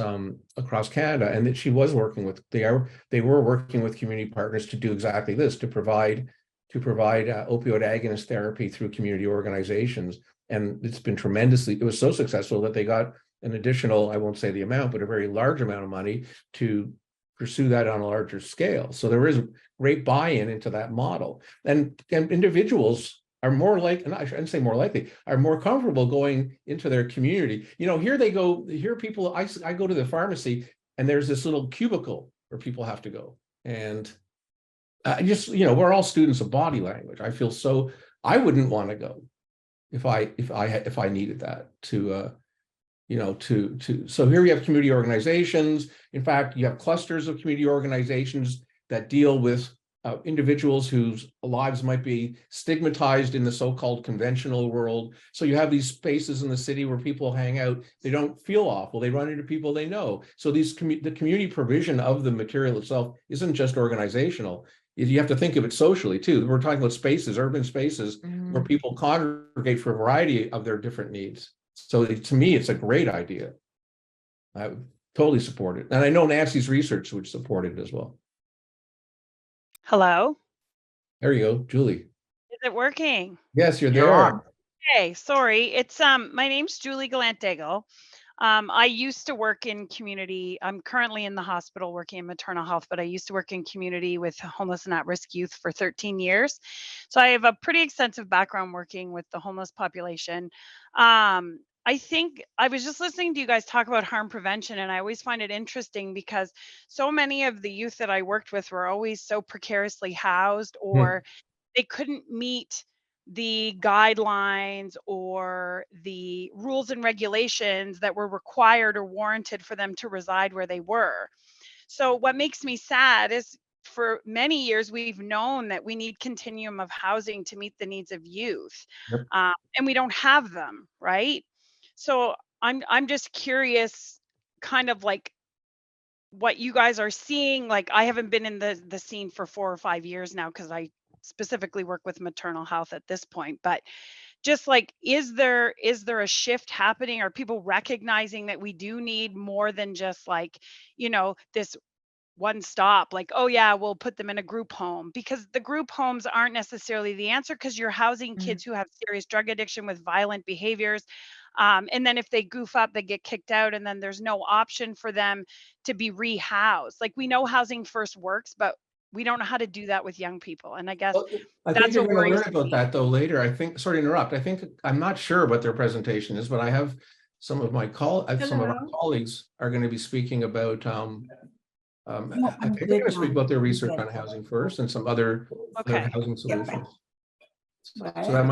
Canada, and that she was working with they were working with community partners to do exactly this, to provide opioid agonist therapy through community organizations. And it's been it was so successful that they got an additional, I won't say the amount, but a very large amount of money to pursue that on a larger scale. So there is great buy-in into that model. And individuals are more and I shouldn't say more likely, are more comfortable going into their community. Here they go, here people, I go to the pharmacy and there's this little cubicle where people have to go. And I just, we're all students of body language. I feel so, I wouldn't want to go if I needed that to, so here we have community organizations. In fact, you have clusters of community organizations that deal with individuals whose lives might be stigmatized in the so-called conventional world. So you have these spaces in the city where people hang out. They don't feel awful. They run into people they know. So the community provision of the material itself isn't just organizational. You have to think of it socially too. We're talking about spaces, urban spaces, where people congregate for a variety of their different needs. So to me, it's a great idea. I would totally support it. And I know Nancy's research would support it as well. Hello, There you go, Julie. is it working? Yes, you're You're there. on. Hey, sorry. It's my name's Julie Galantego. I used to work in community. I'm currently in the hospital working in maternal health, but I used to work in community with homeless and at-risk youth for 13 years. So I have a pretty extensive background working with the homeless population. I think I was just listening to you guys talk about harm prevention, and I always find it interesting because so many of the youth that I worked with were always so precariously housed, or they couldn't meet the guidelines or the rules and regulations that were required or warranted for them to reside where they were. So what makes me sad is for many years we've known that we need continuum of housing to meet the needs of youth. Yep. And we don't have them, right? So I'm just curious, kind of like what you guys are seeing. Like, I haven't been in the scene for 4 or 5 years now because I specifically work with maternal health at this point. But just like, is there a shift happening? Are people recognizing that we do need more than just like, this one stop, like, oh yeah, we'll put them in a group home? Because the group homes aren't necessarily the answer, because you're housing kids who have serious drug addiction with violent behaviors. And then if they goof up, they get kicked out, and then there's no option for them to be rehoused. Like, we know housing first works, but we don't know how to do that with young people. And I guess Well, I think that's you're what going to worries learn about me. that though later. I think, sorry to interrupt. I'm not sure what their presentation is, but I have some of our colleagues are going to be speaking about. I think they're going to speak about their research on housing first and some other Okay. housing solutions. So that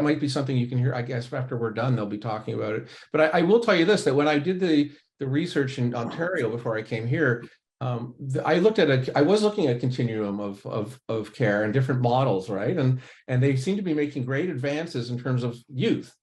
might be something you can hear, I guess, after we're done. They'll be talking about it. But I will tell you this, that when I did the research in Ontario before I came here, I was looking at continuum of care and different models, right? And they seem to be making great advances in terms of youth,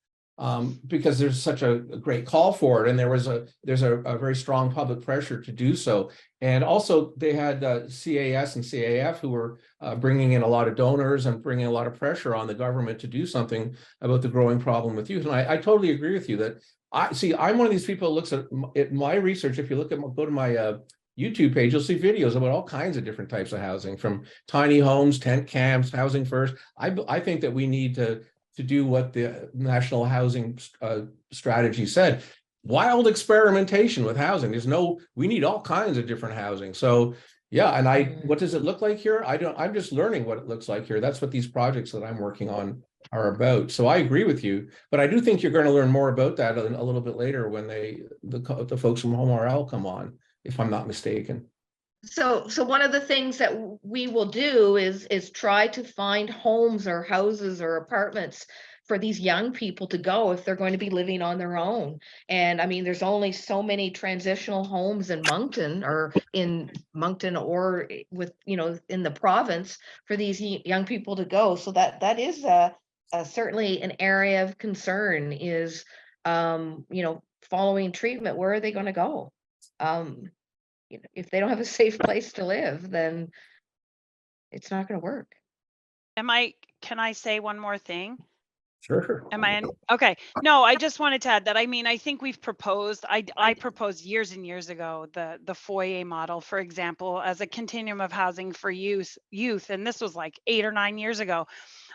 because there's such a great call for it, and there's a very strong public pressure to do so. And also they had CAS and CAF who were bringing in a lot of donors and bringing a lot of pressure on the government to do something about the growing problem with youth. And I totally agree with you that I'm one of these people who looks at my research. If you go to my YouTube page, you'll see videos about all kinds of different types of housing, from tiny homes, tent camps, housing first. I think that we need to do what the National Housing Strategy said: wild experimentation with housing. We need all kinds of different housing. So yeah, and what does it look like here? I'm just learning what it looks like here. That's what these projects that I'm working on are about. So I agree with you, but I do think you're going to learn more about that a little bit later when the folks from HRL come on, if I'm not mistaken. So one of the things that we will do is try to find homes or houses or apartments for these young people to go if they're going to be living on their own. And I mean, there's only so many transitional homes in Moncton or with, in the province for these young people to go. So that is certainly an area of concern is, following treatment. Where are they going to go? If they don't have a safe place to live, then it's not going to work. Can I say one more thing? Sure. Am I in? Okay. No, I just wanted to add that, I think we've proposed, I proposed years and years ago, the foyer model, for example, as a continuum of housing for youth. And this was like 8 or 9 years ago.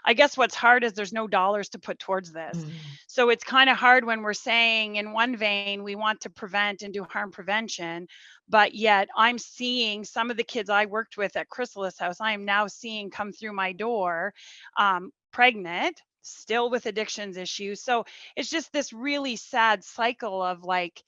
I guess what's hard is there's no dollars to put towards this. So it's kind of hard when we're saying in one vein, we want to prevent and do harm prevention, but yet I'm seeing some of the kids I worked with at Chrysalis House, I am now seeing come through my door, pregnant, still with addictions issues. So it's just this really sad cycle of like,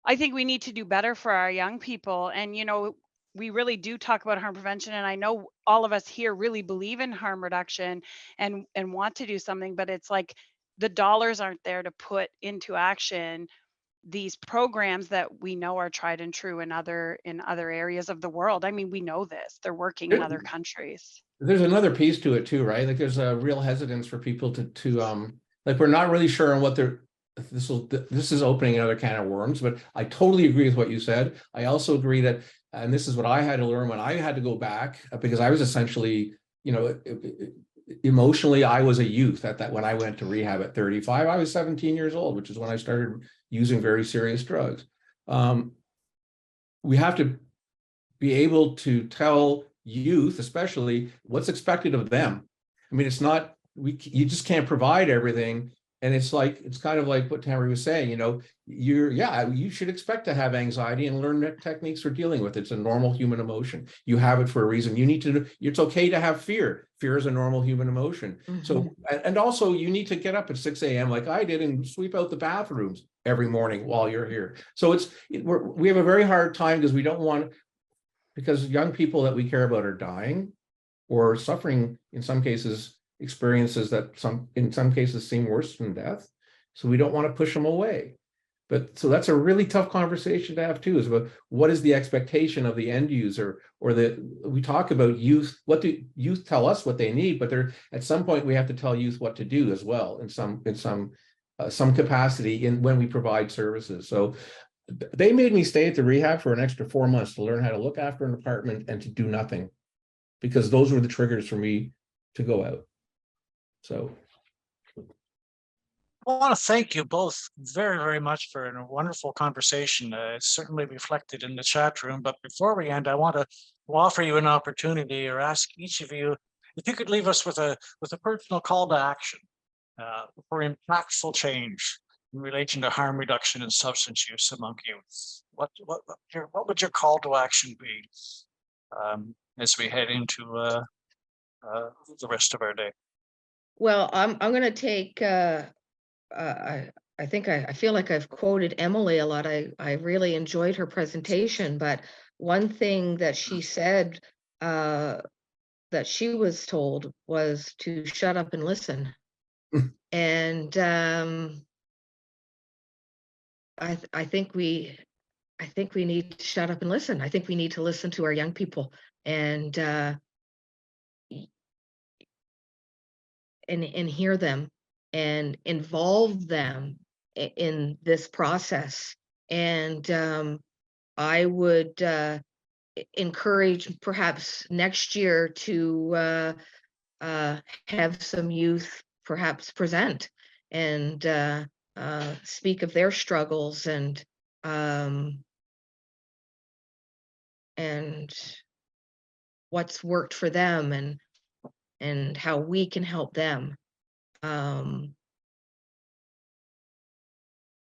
I think we need to do better for our young people. And, you know, we really do talk about harm prevention. And I know all of us here really believe in harm reduction and want to do something, but it's like the dollars aren't there to put into action these programs that we know are tried and true in other areas of the world. I mean, we know this. They're working in other countries. There's another piece to it too, right? Like there's a real hesitance for people to like, we're not really sure on what they're, this is opening another can of worms, but I totally agree with what you said. I also agree that, and this is what I had to learn when I had to go back, because I was essentially, you know, emotionally, I was a youth at that when I went to rehab at 35. I was 17 years old, which is when I started using very serious drugs. We have to be able to tell youth, especially, what's expected of them. I mean, it's not, you just can't provide everything. And it's like, it's kind of like what Tamara was saying, you know, you should expect to have anxiety and learn techniques for dealing with it. It's a normal human emotion. You have it for a reason. You need to, it's okay to have fear. Fear is a normal human emotion. So, and also you need to get up at 6 a.m. like I did and sweep out the bathrooms every morning while you're here. So we have a very hard time because we don't want, because young people that we care about are dying or suffering, in some cases, experiences that in some cases seem worse than death. So we don't want to push them away. But so that's a really tough conversation to have too, is about what is the expectation of the end user, or we talk about youth, what do youth tell us what they need, but at some point we have to tell youth what to do as well in some capacity when we provide services. So they made me stay at the rehab for an extra 4 months to learn how to look after an apartment and to do nothing, because those were the triggers for me to go out. So I want to thank you both very, very much for a wonderful conversation. It's certainly reflected in the chat room. But before we end, I want to offer you an opportunity, or ask each of you if you could leave us with a personal call to action for impactful change in relation to harm reduction and substance use among youth. What would your call to action be as we head into the rest of our day? Well, I'm going to take. I think I feel like I've quoted Emily a lot. I really enjoyed her presentation, but one thing that she said that she was told was to shut up and listen. And I think we need to shut up and listen. I think we need to listen to our young people and hear them and involve them in this process. And I would encourage perhaps next year to have some youth perhaps present and speak of their struggles and what's worked for them and how we can help them.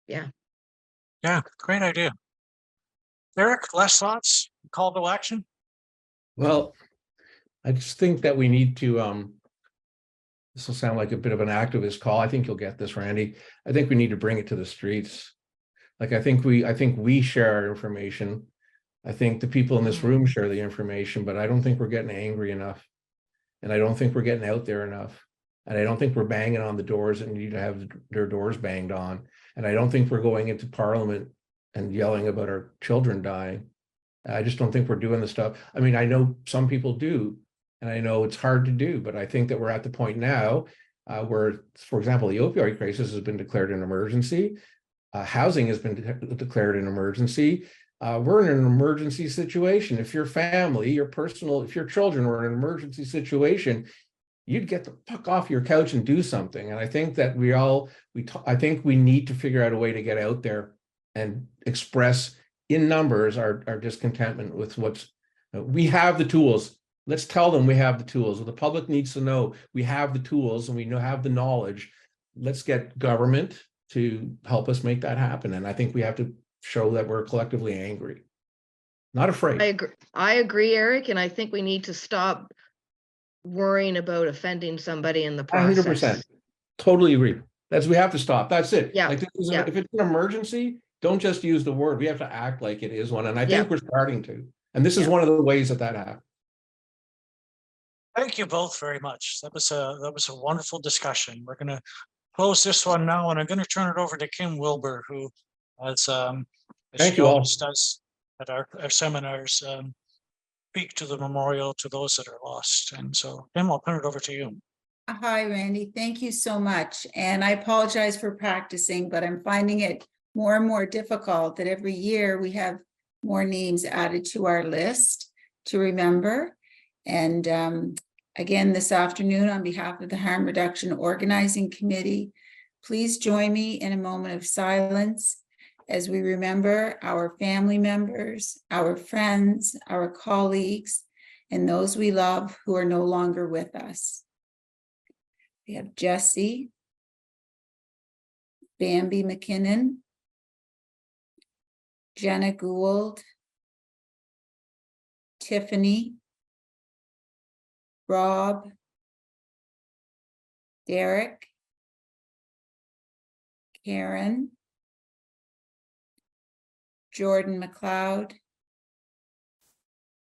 Yeah, great idea. Eric, last thoughts, call to action? well, I just think that we need to this will sound like a bit of an activist call. I think you'll get this, Randy. I think we need to bring it to the streets. Like I think we share our information. I think the people in this room share the information, but I don't think we're getting angry enough. And I don't think we're getting out there enough. And I don't think we're banging on the doors that need to have their doors banged on. And I don't think we're going into Parliament and yelling about our children dying. I just don't think we're doing the stuff. I mean, I know some people do, and I know it's hard to do, but I think that we're at the point now where, for example, the opioid crisis has been declared an emergency. Housing has been declared an emergency. We're in an emergency situation. If your family, if your children were in an emergency situation, you'd get the fuck off your couch and do something. And I think that I think we need to figure out a way to get out there and express in numbers our discontentment with we have the tools. Let's tell them we have the tools. The public needs to know we have the tools and we have the knowledge. Let's get government to help us make that happen. And I think we have to show that we're collectively angry, not afraid. I agree, Eric, and I think we need to stop worrying about offending somebody in the process. 100%. Totally agree. We have to stop. That's it. Yeah. Like if it's an emergency, don't just use the word. We have to act like it is one. And I Yeah. think we're starting to. And this is Yeah. one of the ways that happens. Thank you both very much. That was a wonderful discussion. We're going to close this one now, and I'm going to turn it over to Kim Wilbur, who as Thank she you all. always does at our seminars, speak to the memorial to those that are lost. And so, Kim, I'll turn it over to you. Hi, Randy. Thank you so much. And I apologize for practicing, but I'm finding it more and more difficult that every year we have more names added to our list to remember. And again, this afternoon, on behalf of the Harm Reduction Organizing Committee, please join me in a moment of silence as we remember our family members, our friends, our colleagues, and those we love who are no longer with us. We have Jesse, Bambi McKinnon, Jenna Gould, Tiffany, Rob, Derek, Karen, Jordan McLeod,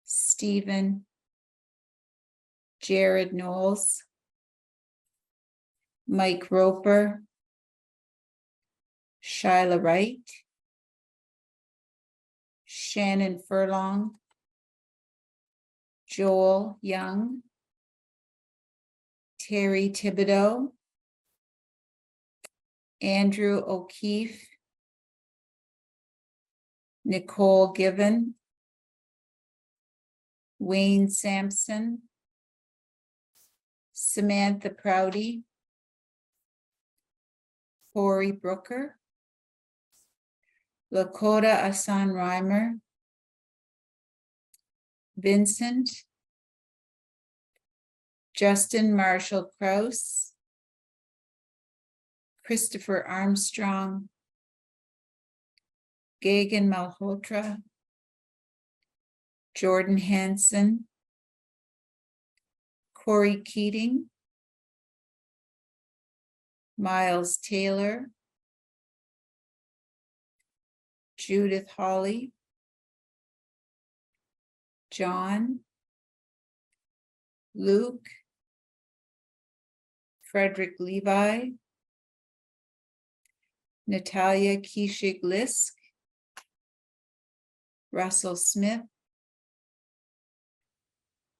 Stephen, Jared Knowles, Mike Roper, Shyla Wright, Shannon Furlong, Joel Young, Terry Thibodeau, Andrew O'Keefe, Nicole Given, Wayne Sampson, Samantha Prouty, Corey Brooker, Lakota Asan Reimer, Vincent, Justin Marshall Krause, Christopher Armstrong, Gagan Malhotra, Jordan Hansen, Corey Keating, Miles Taylor, Judith Hawley, John, Luke, Frederick Levi, Natalia Kishig-Lisk, Russell Smith,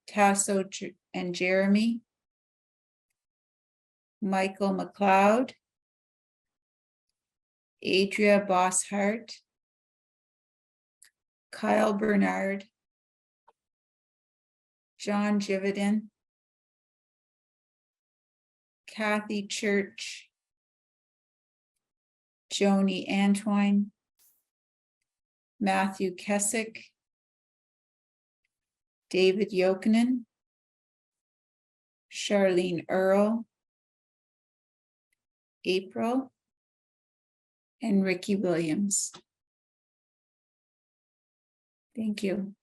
Tasso and Jeremy, Michael McLeod, Adria Bosshart, Kyle Bernard, John Jividan, Kathy Church, Joni Antwine, Matthew Kessick, David Yokanen, Charlene Earl, April, and Ricky Williams. Thank you.